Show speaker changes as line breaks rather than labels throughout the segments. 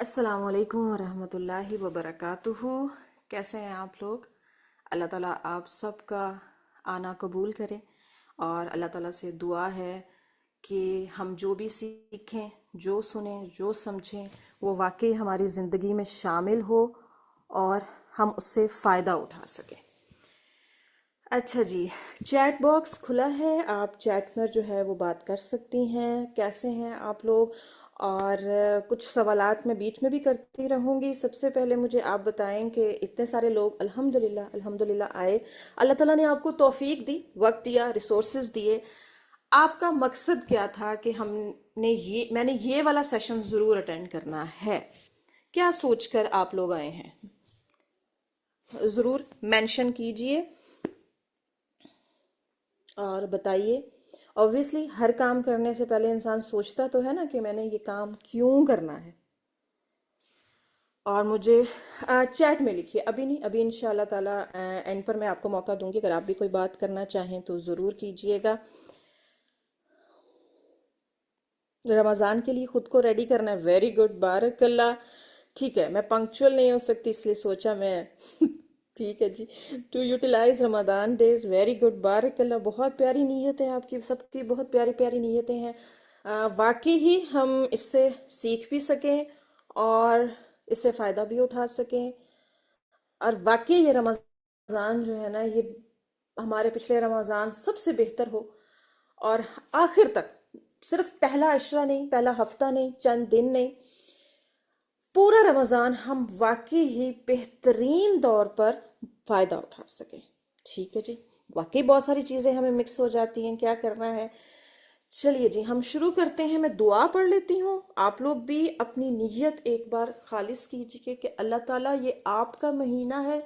السلام علیکم ورحمۃ اللہ وبرکاتہ۔ کیسے ہیں آپ لوگ؟ اللہ تعالیٰ آپ سب کا آنا قبول کرے، اور اللہ تعالیٰ سے دعا ہے کہ ہم جو بھی سیکھیں، جو سنیں، جو سمجھیں، وہ واقعی ہماری زندگی میں شامل ہو اور ہم اس سے فائدہ اٹھا سکیں۔ اچھا جی، چیٹ باکس کھلا ہے، آپ چیٹ میں جو ہے وہ بات کر سکتی ہیں۔ کیسے ہیں آپ لوگ؟ اور کچھ سوالات میں بیچ میں بھی کرتی رہوں گی۔ سب سے پہلے مجھے آپ بتائیں کہ اتنے سارے لوگ الحمدللہ الحمدللہ آئے، اللہ تعالیٰ نے آپ کو توفیق دی، وقت دیا، ریسورسز دیے۔ آپ کا مقصد کیا تھا کہ میں نے یہ والا سیشن ضرور اٹینڈ کرنا ہے؟ کیا سوچ کر آپ لوگ آئے ہیں؟ ضرور مینشن کیجئے اور بتائیے۔ اوبویسلی ہر کام کرنے سے پہلے انسان سوچتا تو ہے نا کہ میں نے یہ کام کیوں کرنا ہے۔ اور مجھے چیٹ میں لکھیے، ابھی نہیں، ابھی انشاءاللہ تعالیٰ اینڈ پر میں آپ کو موقع دوں گی، اگر آپ بھی کوئی بات کرنا چاہیں تو ضرور کیجئے گا۔ رمضان کے لیے خود کو ریڈی کرنا ہے، ویری گڈ، بارک اللہ۔ ٹھیک ہے، میں پنکچول نہیں ہو سکتی، اس لیے سوچا میں ٹھیک ہے جی، to utilize Ramzan days, very good, بارک اللہ، بہت پیاری نیت ہے آپ کی، سب کی بہت پیاری پیاری نیتیں ہیں۔ واقعی ہی ہم اس سے سیکھ بھی سکیں اور اس سے فائدہ بھی اٹھا سکیں، اور واقعی یہ رمضان جو ہے نا، یہ ہمارے پچھلے رمضان سب سے بہتر ہو، اور آخر تک، صرف پہلا عشرہ نہیں، پہلا ہفتہ نہیں، چند دن نہیں، پورا رمضان ہم واقعی ہی بہترین طور پر فائدہ اٹھا سکیں۔ ٹھیک ہے جی، واقعی بہت ساری چیزیں ہمیں مکس ہو جاتی ہیں، کیا کرنا ہے؟ چلیے جی، ہم شروع کرتے ہیں۔ میں دعا پڑھ لیتی ہوں، آپ لوگ بھی اپنی نیت ایک بار خالص کیجیے کہ اللہ تعالیٰ یہ آپ کا مہینہ ہے،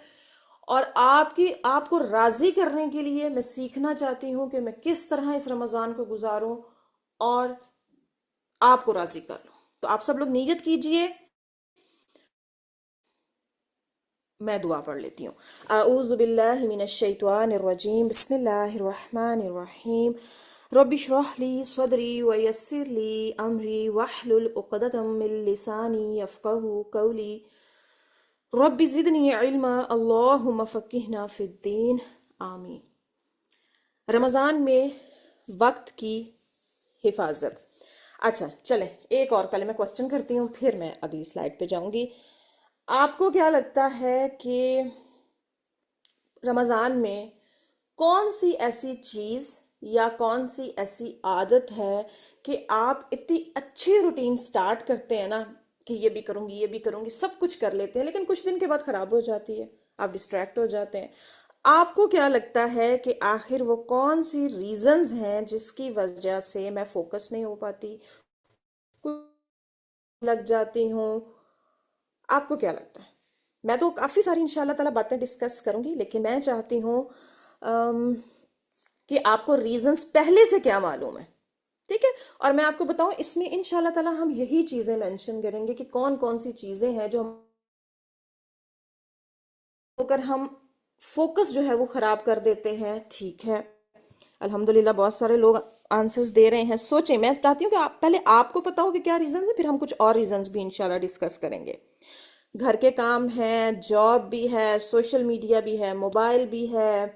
اور آپ کو راضی کرنے کے لیے میں سیکھنا چاہتی ہوں کہ میں کس طرح اس رمضان کو گزاروں اور آپ کو راضی کر لوں۔ تو آپ سب لوگ نیت کیجئے، میں دعا پڑھ لیتی ہوں۔ اعوذ باللہ من الشیطان الرجیم، بسم اللہ الرحمن الرحیم۔ رب اشرح لی صدری ویسر لی امری واحلل عقدۃ من لسانی یفقہوا قولی۔ رب زدنی علما، اللہم فقہنا فی الدین، آمین۔ رمضان میں وقت کی حفاظت۔ اچھا چلیں، ایک اور پہلے میں کوسچن کرتی ہوں، پھر میں اگلی سلائڈ پہ جاؤں گی۔ آپ کو کیا لگتا ہے کہ رمضان میں کون سی ایسی چیز یا کون سی ایسی عادت ہے کہ آپ اتنی اچھی روٹین سٹارٹ کرتے ہیں نا کہ یہ بھی کروں گی، یہ بھی کروں گی، سب کچھ کر لیتے ہیں، لیکن کچھ دن کے بعد خراب ہو جاتی ہے، آپ ڈسٹریکٹ ہو جاتے ہیں۔ آپ کو کیا لگتا ہے کہ آخر وہ کون سی ریزنز ہیں جس کی وجہ سے میں فوکس نہیں ہو پاتی، لگ جاتی ہوں؟ آپ کو کیا لگتا ہے؟ میں تو کافی ساری انشاءاللہ تعالیٰ باتیں ڈسکس کروں گی، لیکن میں چاہتی ہوں کہ آپ کو ریزنز پہلے سے کیا معلوم ہے، ٹھیک ہے؟ اور میں آپ کو بتاؤں، اس میں انشاءاللہ تعالیٰ ہم یہی چیزیں مینشن کریں گے کہ کون کون سی چیزیں ہیں جو ہم فوکس جو ہے وہ خراب کر دیتے ہیں۔ ٹھیک ہے، الحمدللہ بہت سارے لوگ آنسرز دے رہے ہیں۔ سوچیں، میں چاہتی ہوں کہ پہلے آپ کو پتا ہو کہ کیا ریزنز ہے، پھر ہم کچھ اور ریزنز بھی انشاءاللہ ڈسکس کریں گے۔ گھر کے کام ہیں، جاب بھی ہے، سوشل میڈیا بھی ہے، موبائل بھی ہے،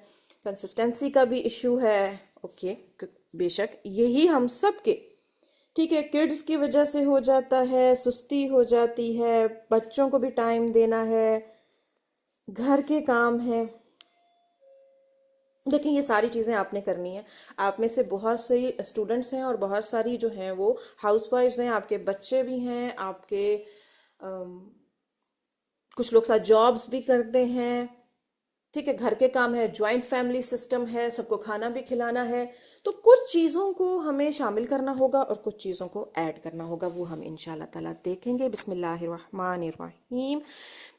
کنسسٹنسی کا بھی ایشو ہے، اوکے، بے شک یہی ہم سب کے، ٹھیک ہے، کڈز کی وجہ سے ہو جاتا ہے، سستی ہو جاتی ہے، بچوں کو بھی ٹائم دینا ہے، گھر کے کام ہیں، لیکن یہ ساری چیزیں آپ نے کرنی ہیں۔ آپ میں سے بہت سی اسٹوڈنٹس ہیں اور بہت ساری جو ہیں وہ ہاؤس وائفز ہیں، آپ کے بچے بھی ہیں، آپ کے کچھ لوگ ساتھ جابز بھی کرتے ہیں، ٹھیک ہے، گھر کے کام ہے، جوائنٹ فیملی سسٹم ہے، سب کو کھانا بھی کھلانا ہے، تو کچھ چیزوں کو ہمیں شامل کرنا ہوگا اور کچھ چیزوں کو ایڈ کرنا ہوگا، وہ ہم انشاءاللہ تعالیٰ دیکھیں گے۔ بسم اللہ الرحمن الرحیم۔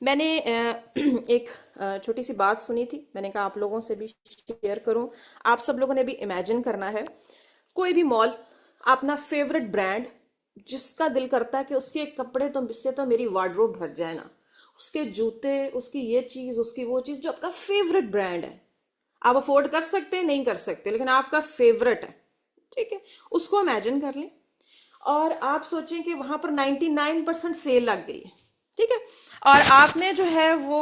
میں نے ایک چھوٹی سی بات سنی تھی، میں نے کہا آپ لوگوں سے بھی شیئر کروں۔ آپ سب لوگوں نے بھی امیجن کرنا ہے کوئی بھی مال، اپنا فیورٹ برانڈ، جس کا دل کرتا ہے کہ اس کے کپڑے تو اس سے تو میری وارڈروب بھر جائے نا، اس کے جوتے، اس کی یہ چیز، اس کی وہ چیز، جو آپ کا فیورٹ برانڈ ہے، آپ افورڈ کر سکتے ہیں، نہیں کر سکتے، لیکن آپ کا فیورٹ ہے، ٹھیک ہے، اس کو امیجن کر لیں، اور آپ سوچیں کہ وہاں پر 99% سیل لگ گئی ہے، ٹھیک ہے، اور آپ نے جو ہے وہ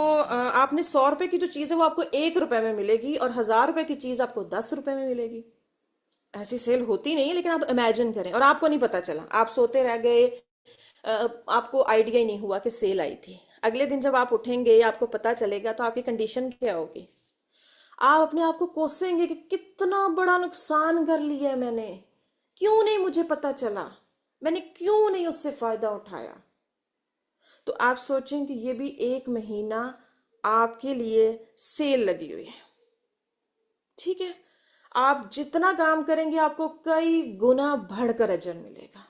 آپ نے 100 روپے کی جو چیز ہے وہ آپ کو 1 روپے میں ملے گی، اور 1000 روپے کی چیز آپ کو 10 روپے میں ملے گی. ایسی سیل ہوتی نہیں ہے، لیکن آپ امیجن کریں، اور آپ کو نہیں پتا چلا، آپ سوتے رہ گئے، آپ کو آئیڈیا ہی نہیں ہوا کہ سیل آئی تھی. اگلے دن جب آپ اٹھیں گے، آپ کو پتا چلے گا، تو آپ کی کنڈیشن کیا ہوگی؟ آپ اپنے آپ کو کوسیں گے کہ کتنا بڑا نقصان کر لیا ہے میں نے، کیوں نہیں مجھے پتا چلا، میں نے کیوں نہیں اس سے فائدہ اٹھایا. تو آپ سوچیں کہ یہ بھی 1 مہینہ آپ کے لیے سیل لگی ہوئی ہے، ٹھیک ہے. آپ جتنا کام کریں گے آپ کو کئی گنا بڑھ کر اجر ملے گا.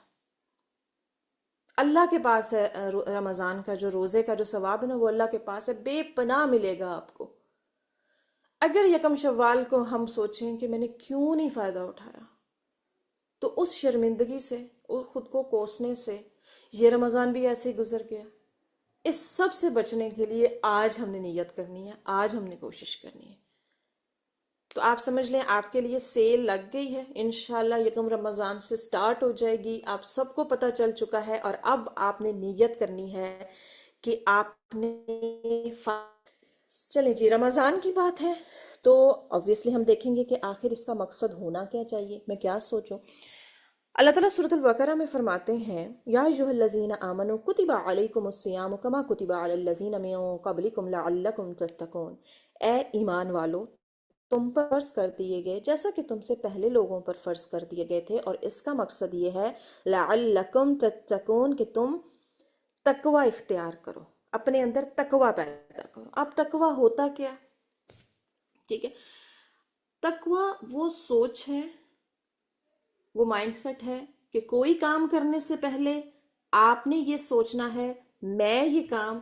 اللہ کے پاس ہے رمضان کا جو روزے کا جو ثواب ہے نا، وہ اللہ کے پاس ہے، بے پناہ ملے گا آپ کو. اگر یکم شوال کو ہم سوچیں کہ میں نے کیوں نہیں فائدہ اٹھایا، تو اس شرمندگی سے اور خود کو کوسنے سے یہ رمضان بھی ایسے ہی گزر گیا. اس سب سے بچنے کے لیے آج ہم نے نیت کرنی ہے، آج ہم نے کوشش کرنی ہے. تو آپ سمجھ لیں آپ کے لیے سیل لگ گئی ہے، انشاءاللہ یکم رمضان سے سٹارٹ ہو جائے گی. آپ سب کو پتہ چل چکا ہے، اور اب آپ نے نیت کرنی ہے کہ آپ نے چلیں جی، رمضان کی بات ہے تو obviously ہم دیکھیں گے کہ آخر اس کا مقصد ہونا کیا چاہیے، میں کیا سوچوں. اللہ تعالیٰ سورۃ البقرہ میں فرماتے ہیں، یا ایھا الذین آمنوا کتب علیکم الصیام کما کتب علی الذین من قبلکم لعلکم تتقون. اے ایمان والو، تم پر فرض کر دیے گئے جیسا کہ تم سے پہلے لوگوں پر فرض کر دیے گئے تھے، اور اس کا مقصد یہ ہے لعلکم تتقون کہ تم تقوی اختیار کرو، اپنے اندر تقوی پیدا کرو. اب تقوی ہوتا کیا؟ ٹھیک ہے، تقوی وہ سوچ ہے، وہ مائنڈ سیٹ ہے کہ کوئی کام کرنے سے پہلے آپ نے یہ سوچنا ہے میں یہ کام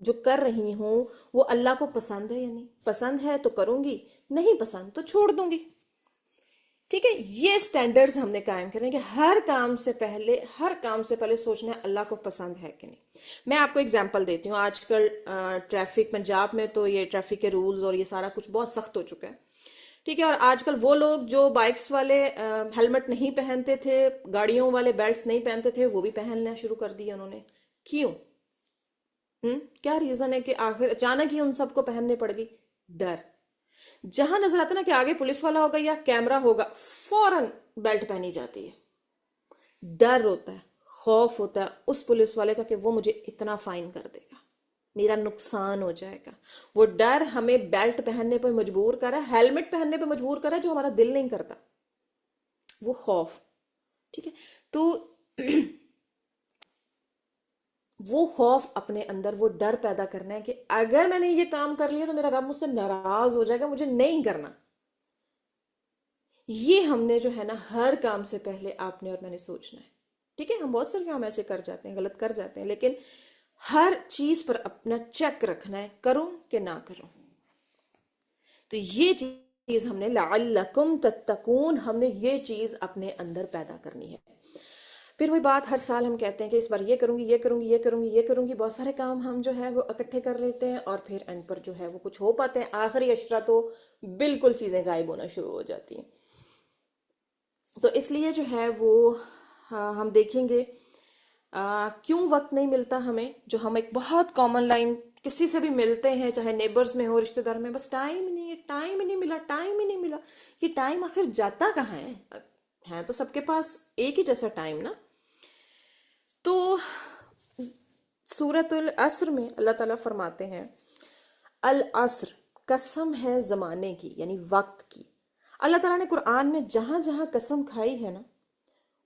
جو کر رہی ہوں وہ اللہ کو پسند ہے یا نہیں. پسند ہے تو کروں گی، نہیں پسند تو چھوڑ دوں گی. ٹھیک ہے، یہ سٹینڈرز ہم نے قائم کریں کہ ہر کام سے پہلے سوچنا ہے اللہ کو پسند ہے کہ نہیں. میں آپ کو اگزامپل دیتی ہوں. آج کل ٹریفک پنجاب میں تو یہ ٹریفک کے رولز اور یہ سارا کچھ بہت سخت ہو چکا ہے، ٹھیک ہے. اور آج کل وہ لوگ جو بائکس والے ہیلمٹ نہیں پہنتے تھے، گاڑیوں والے بیلٹس نہیں پہنتے تھے، وہ بھی پہننا شروع کر دیا انہوں نے. کیوں؟ کیا ریزن ہے کہ آخر اچانک ہی ان سب کو پہننے پڑ گئی؟ ڈر. جہاں نظر آتا نا کہ آگے پولیس والا ہوگا یا کیمرہ ہوگا، فوراً بیلٹ پہنی جاتی ہے. ڈر ہوتا ہے، خوف ہوتا ہے اس پولیس والے کا کہ وہ مجھے اتنا فائن کر دے گا، میرا نقصان ہو جائے گا. وہ ڈر ہمیں بیلٹ پہننے پہ مجبور کر رہا ہے، ہیلمٹ پہننے پہ مجبور کر رہا ہے جو ہمارا دل نہیں کرتا، وہ خوف. ٹھیک ہے، تو وہ خوف اپنے اندر، وہ ڈر پیدا کرنا ہے کہ اگر میں نے یہ کام کر لیا تو میرا رب مجھ سے ناراض ہو جائے گا، مجھے نہیں کرنا. یہ ہم نے جو ہے نا ہر کام سے پہلے آپ نے اور میں نے سوچنا ہے. ٹھیک ہے، ہم بہت سارے کام ایسے کر جاتے ہیں، غلط کر جاتے ہیں، لیکن ہر چیز پر اپنا چیک رکھنا ہے، کروں کہ نہ کروں. تو یہ چیز ہم نے لعلکم تتقون، ہم نے یہ چیز اپنے اندر پیدا کرنی ہے. پھر وہی بات ہر سال ہم کہتے ہیں کہ اس بار یہ کروں گی، یہ کروں گی، یہ کروں گی، یہ کروں گی. بہت سارے کام ہم جو ہے وہ اکٹھے کر لیتے ہیں، اور پھر اینڈ پر جو ہے وہ کچھ ہو پاتے ہیں. آخری اشرا تو بالکل چیزیں غائب ہونا شروع ہو جاتی ہیں. تو اس لیے جو ہے وہ ہم دیکھیں گے کیوں وقت نہیں ملتا ہمیں. جو ہم ایک بہت کامن لائن کسی سے بھی ملتے ہیں، چاہے نیبرز میں ہو، رشتہ دار میں، بس ٹائم ہی نہیں ہے، ٹائم ہی نہیں ملا، ٹائم ہی نہیں ملا. یہ ٹائم آخر جاتا کہاں ہے تو سب کے پاس ایک ہی جیسا ٹائم نا. تو سورۃ العصر میں اللہ تعالیٰ فرماتے ہیں العصر، قسم ہے زمانے کی یعنی وقت کی. اللہ تعالیٰ نے قرآن میں جہاں جہاں قسم کھائی ہے نا،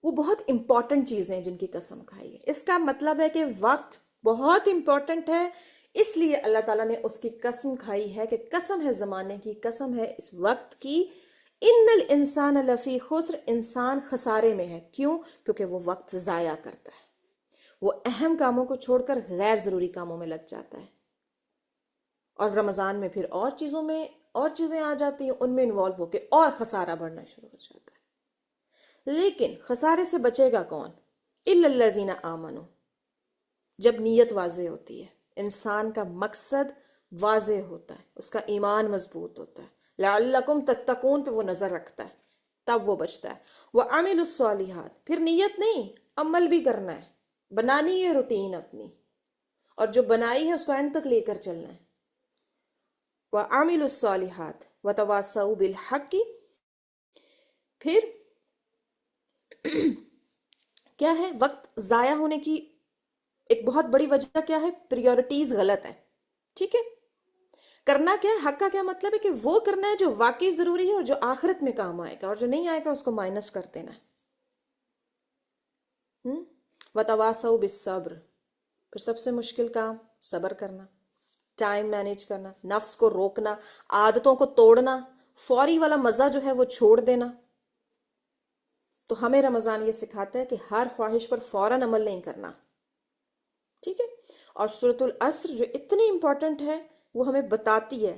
وہ بہت امپورٹنٹ چیزیں ہیں جن کی قسم کھائی ہے. اس کا مطلب ہے کہ وقت بہت امپورٹنٹ ہے، اس لیے اللہ تعالیٰ نے اس کی قسم کھائی ہے کہ قسم ہے زمانے کی، قسم ہے اس وقت کی. ان الانسان لفی خسر، انسان خسارے میں ہے. کیوں؟ کیونکہ وہ وقت ضائع کرتا ہے، وہ اہم کاموں کو چھوڑ کر غیر ضروری کاموں میں لگ جاتا ہے. اور رمضان میں پھر اور چیزیں آ جاتی ہیں، ان میں انوالو ہو کے اور خسارہ بڑھنا شروع ہو جاتا ہے. لیکن خسارے سے بچے گا کون؟ الا الذین آمنوا. جب نیت واضح ہوتی ہے، انسان کا مقصد واضح ہوتا ہے، اس کا ایمان مضبوط ہوتا ہے، لعلکم تتقون پہ وہ نظر رکھتا ہے تب وہ بچتا ہے. وَعَمِلُوا الصَّالِحَاتِ، پھر نیت نہیں، عمل بھی کرنا ہے، بنانی ہے روٹین اپنی، اور جو بنائی ہے اس کو اینڈ تک لے کر چلنا ہے. وَعَمِلُوا الصَّالِحَاتِ وَتَوَاصَوْا بِالْحَقِّ. پھر کیا ہے وقت ضائع ہونے کی ایک بہت بڑی وجہ کیا ہے؟ پریورٹیز غلط ہے. ٹھیک ہے، کرنا کیا ہے، حق کا کیا مطلب ہے کہ وہ کرنا ہے جو واقعی ضروری ہے اور جو آخرت میں کام آئے گا، اور جو نہیں آئے گا اس کو مائنس کر دینا ہے. وَتَوَاصَوْا بِالصَّبْرِ، پھر سب سے مشکل کام صبر کرنا، ٹائم مینیج کرنا، نفس کو روکنا، عادتوں کو توڑنا، فوری والا مزہ جو ہے وہ چھوڑ دینا. تو ہمیں رمضان یہ سکھاتا ہے کہ ہر خواہش پر فوراً عمل نہیں کرنا. ٹھیک ہے، اور سورۃ العصر جو اتنی امپورٹنٹ ہے وہ ہمیں بتاتی ہے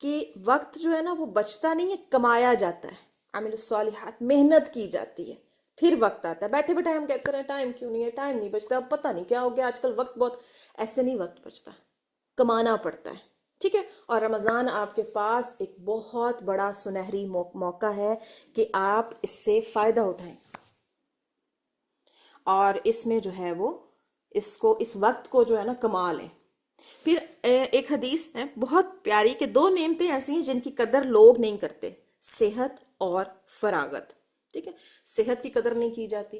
کہ وقت جو ہے نا وہ بچتا نہیں ہے، کمایا جاتا ہے. عامل الصالحات، محنت کی جاتی ہے، پھر وقت آتا ہے. بیٹھے بیٹھے ہم کہتے رہے ٹائم کیوں نہیں ہے، ٹائم نہیں بچتا، اب پتہ نہیں کیا ہو گیا آج کل وقت بہت. ایسے نہیں وقت بچتا، کمانا پڑتا ہے. ٹھیک ہے، اور رمضان آپ کے پاس ایک بہت بڑا سنہری موقع ہے کہ آپ اس سے فائدہ اٹھائیں، اور اس میں جو ہے وہ اس وقت کو جو ہے نا کما لیں. پھر ایک حدیث ہے بہت پیاری کہ دو نعمتیں ایسی ہیں جن کی قدر لوگ نہیں کرتے، صحت اور فراغت. ٹھیک ہے، صحت کی قدر نہیں کی جاتی.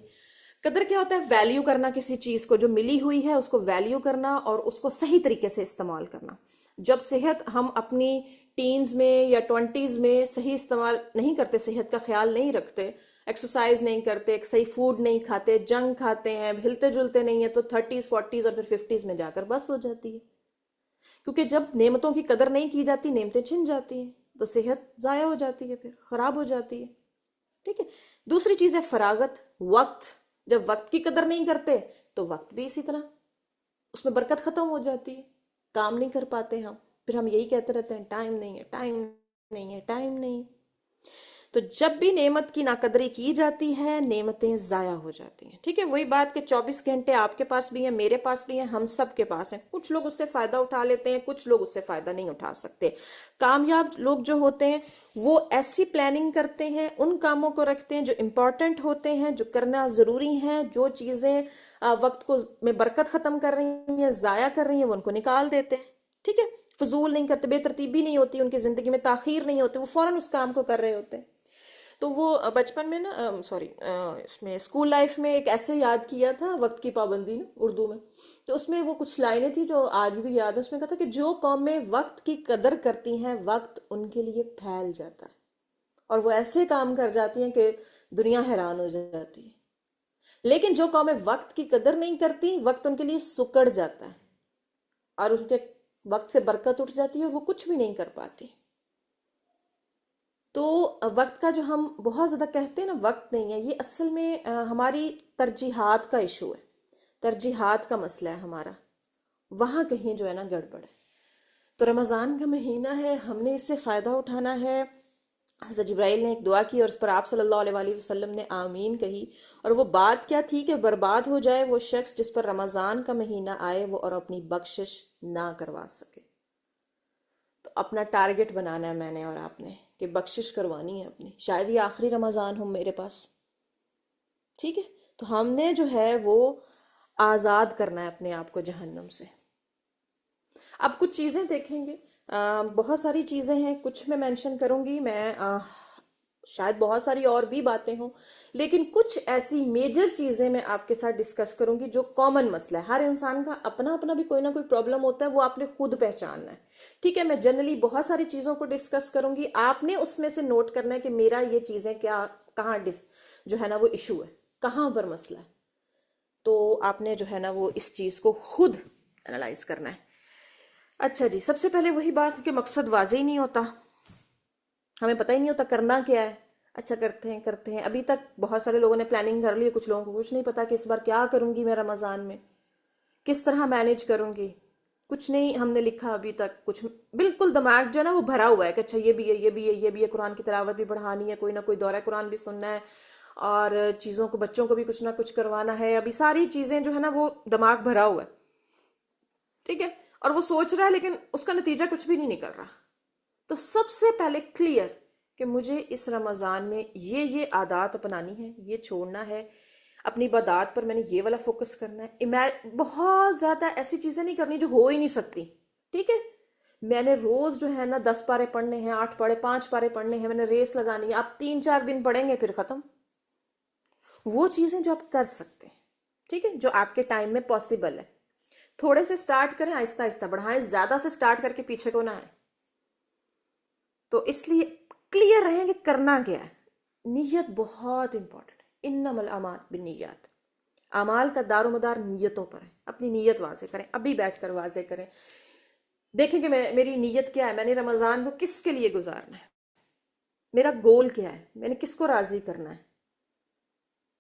قدر کیا ہوتا ہے؟ ویلیو کرنا کسی چیز کو، جو ملی ہوئی ہے اس کو ویلیو کرنا اور اس کو صحیح طریقے سے استعمال کرنا. جب صحت ہم اپنی ٹینز میں یا ٹوینٹیز میں صحیح استعمال نہیں کرتے، صحت کا خیال نہیں رکھتے، ایکسرسائز نہیں کرتے، ایک صحیح فوڈ نہیں کھاتے، جنک کھاتے ہیں، ہلتے جلتے نہیں ہیں، تو 30s 40s اور پھر 50s میں جا کر بس ہو جاتی ہے. کیونکہ جب نعمتوں کی قدر نہیں کی جاتی، نعمتیں چھن جاتی ہیں، تو صحت ضائع ہو جاتی ہے، پھر خراب ہو جاتی ہے. ٹھیک ہے، دوسری چیز ہے فراغت، وقت. جب وقت کی قدر نہیں کرتے تو وقت بھی اسی طرح اس میں برکت ختم ہو جاتی ہے، کام نہیں کر پاتے ہم. پھر ہم یہی کہتے رہتے ہیں ٹائم نہیں ہے، ٹائم نہیں ہے، ٹائم نہیں. تو جب بھی نعمت کی ناقدری کی جاتی ہے نعمتیں ضائع ہو جاتی ہیں. ٹھیک ہے، وہی بات کہ 24 گھنٹے آپ کے پاس بھی ہیں، میرے پاس بھی ہیں، ہم سب کے پاس ہیں. کچھ لوگ اس سے فائدہ اٹھا لیتے ہیں، کچھ لوگ اس سے فائدہ نہیں اٹھا سکتے. کامیاب لوگ جو ہوتے ہیں وہ ایسی پلاننگ کرتے ہیں، ان کاموں کو رکھتے ہیں جو امپورٹنٹ ہوتے ہیں، جو کرنا ضروری ہیں، جو چیزیں وقت کو میں برکت ختم کر رہی ہیں، ضائع کر رہی ہیں، وہ ان کو نکال دیتے ہیں. ٹھیک ہے، فضول نہیں کرتے، بے ترتیبی نہیں ہوتی ان کی زندگی میں، تاخیر نہیں ہوتی، وہ فوراً اس کام کو کر رہے ہوتے ہیں. تو وہ بچپن میں نا اس میں اسکول لائف میں ایک ایسے یاد کیا تھا وقت کی پابندی نا اردو میں. تو اس میں وہ کچھ لائنیں تھیں جو آج بھی یاد ہے. اس میں کہا تھا کہ جو قومیں وقت کی قدر کرتی ہیں وقت ان کے لیے پھیل جاتا ہے، اور وہ ایسے کام کر جاتی ہیں کہ دنیا حیران ہو جاتی ہے. لیکن جو قومیں وقت کی قدر نہیں کرتی وقت ان کے لیے سکڑ جاتا ہے، اور ان کے وقت سے برکت اٹھ جاتی ہے اور وہ کچھ بھی نہیں کر پاتی. تو وقت کا جو ہم بہت زیادہ کہتے ہیں نا وقت نہیں ہے، یہ اصل میں ہماری ترجیحات کا ایشو ہے، ترجیحات کا مسئلہ ہے ہمارا، وہاں کہیں جو ہے نا گڑبڑ ہے. تو رمضان کا مہینہ ہے، ہم نے اس سے فائدہ اٹھانا ہے. حضرت جبرائیل نے ایک دعا کی اور اس پر آپ صلی اللہ علیہ وآلہ وسلم نے آمین کہی. اور وہ بات کیا تھی کہ برباد ہو جائے وہ شخص جس پر رمضان کا مہینہ آئے وہ اور اپنی بخشش نہ کروا سکے. تو اپنا ٹارگٹ بنانا ہے میں نے اور آپ نے کہ بخشش کروانی ہے اپنی، شاید یہ آخری رمضان ہو میرے پاس. ٹھیک ہے، تو ہم نے جو ہے وہ آزاد کرنا ہے اپنے آپ کو جہنم سے. اب کچھ چیزیں دیکھیں گے، بہت ساری چیزیں ہیں، کچھ میں مینشن کروں گی، میں شاید بہت ساری اور بھی باتیں ہوں، لیکن کچھ ایسی میجر چیزیں میں آپ کے ساتھ ڈسکس کروں گی جو کامن مسئلہ ہے. ہر انسان کا اپنا اپنا بھی کوئی نہ کوئی پرابلم ہوتا ہے، وہ آپ نے خود پہچاننا ہے. ٹھیک ہے، میں جنرلی بہت ساری چیزوں کو ڈسکس کروں گی، آپ نے اس میں سے نوٹ کرنا ہے کہ میرا یہ چیزیں کہاں جو ہے نا وہ ایشو ہے، کہاں پر مسئلہ ہے. تو آپ نے جو ہے نا وہ اس چیز کو خود انالائز کرنا ہے. اچھا جی، سب سے پہلے وہی بات کہ مقصد واضح ہی نہیں ہوتا، ہمیں پتہ ہی نہیں ہوتا کرنا کیا ہے. اچھا کرتے ہیں ابھی تک بہت سارے لوگوں نے پلاننگ کر لی ہے، کچھ لوگوں کو کچھ نہیں پتا کہ اس بار کیا کروں گی میں رمضان میں، کس طرح مینیج کروں گی. کچھ نہیں ہم نے لکھا ابھی تک، کچھ بالکل دماغ جو ہے نا وہ بھرا ہوا ہے کہ اچھا یہ بھی ہے، یہ بھی ہے، یہ بھی ہے، قرآن کی تلاوت بھی بڑھانی ہے، کوئی نہ کوئی دورہ قرآن بھی سننا ہے، اور چیزوں کو بچوں کو بھی کچھ نہ کچھ کروانا ہے. ابھی ساری چیزیں جو ہے نا وہ دماغ بھرا ہوا ہے. ٹھیک ہے، اور وہ سوچ رہا ہے لیکن اس کا نتیجہ کچھ بھی نہیں نکل رہا. تو سب سے پہلے کلیئر کہ مجھے اس رمضان میں یہ عادات اپنانی ہے، یہ چھوڑنا ہے، اپنی عبادات پر میں نے یہ والا فوکس کرنا ہے، بہت زیادہ ایسی چیزیں نہیں کرنی جو ہو ہی نہیں سکتی، ٹھیک ہے؟ میں نے روز جو ہے نا 10 پارے پڑھنے ہیں، 8 پارے 5 پارے پڑھنے ہیں، میں نے ریس لگانی ہے، آپ 3 4 دن پڑھیں گے پھر ختم. وہ چیزیں جو آپ کر سکتے ہیں، ٹھیک ہے، جو آپ کے ٹائم میں پاسبل ہے، تھوڑے سے سٹارٹ کریں، آہستہ آہستہ بڑھائیں، زیادہ سے سٹارٹ کر کے پیچھے کو نہ آئیں. تو اس لیے کلیئر رہیں کہ کرنا کیا ہے. نیت بہت امپورٹنٹ ہے. انما الاعمال بالنیات، اعمال کا دار و مدار نیتوں پر ہے. اپنی نیت واضح کریں، ابھی بیٹھ کر واضح کریں، دیکھیں کہ میری نیت کیا ہے، میں نے رمضان کو کس کے لیے گزارنا ہے، میرا گول کیا ہے، میں نے کس کو راضی کرنا ہے،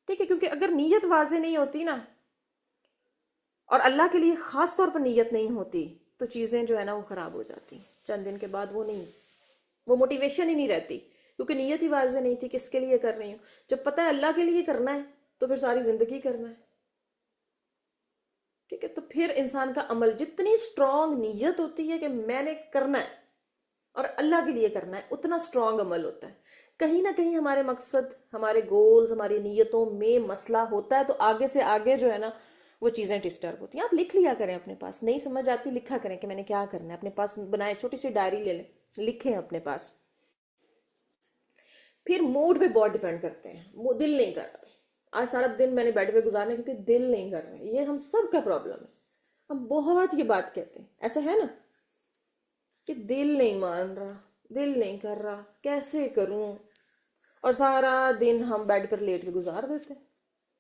ٹھیک ہے. کیونکہ اگر نیت واضح نہیں ہوتی نا، اور اللہ کے لیے خاص طور پر نیت نہیں ہوتی، تو چیزیں جو ہے نا وہ خراب ہو جاتی. چند دن کے بعد وہ موٹیویشن ہی نہیں رہتی، کیونکہ نیت ہی واضح نہیں تھی کس کے لیے کر رہی ہوں. جب پتہ ہے اللہ کے لیے کرنا ہے تو پھر ساری زندگی کرنا ہے، ٹھیک ہے. تو پھر انسان کا عمل جتنی اسٹرانگ نیت ہوتی ہے کہ میں نے کرنا ہے اور اللہ کے لیے کرنا ہے، اتنا اسٹرانگ عمل ہوتا ہے. کہیں نہ کہیں ہمارے مقصد، ہمارے گولز، ہماری نیتوں میں مسئلہ ہوتا ہے، تو آگے سے آگے جو ہے نا وہ چیزیں ڈسٹرب ہوتی ہیں. آپ لکھ لیا کریں اپنے پاس، نہیں سمجھ آتی لکھا کریں کہ میں نے کیا کرنا ہے، اپنے پاس بنائیں، چھوٹی سی ڈائری لے لیں، لکھیں اپنے پاس. پھر موڈ پہ بہت ڈیپینڈ کرتے ہیں، وہ دل نہیں کر رہے، آج سارا دن میں نے بیڈ پہ گزارنا ہے کیونکہ دل نہیں کر رہے. یہ ہم سب کا پرابلم ہے، ہم بہت یہ بات کہتے ہیں، ایسا ہے نا کہ دل نہیں مان رہا، دل نہیں کر رہا، کیسے کروں، اور سارا دن ہم بیڈ پر لیٹ کے گزار دیتے ہیں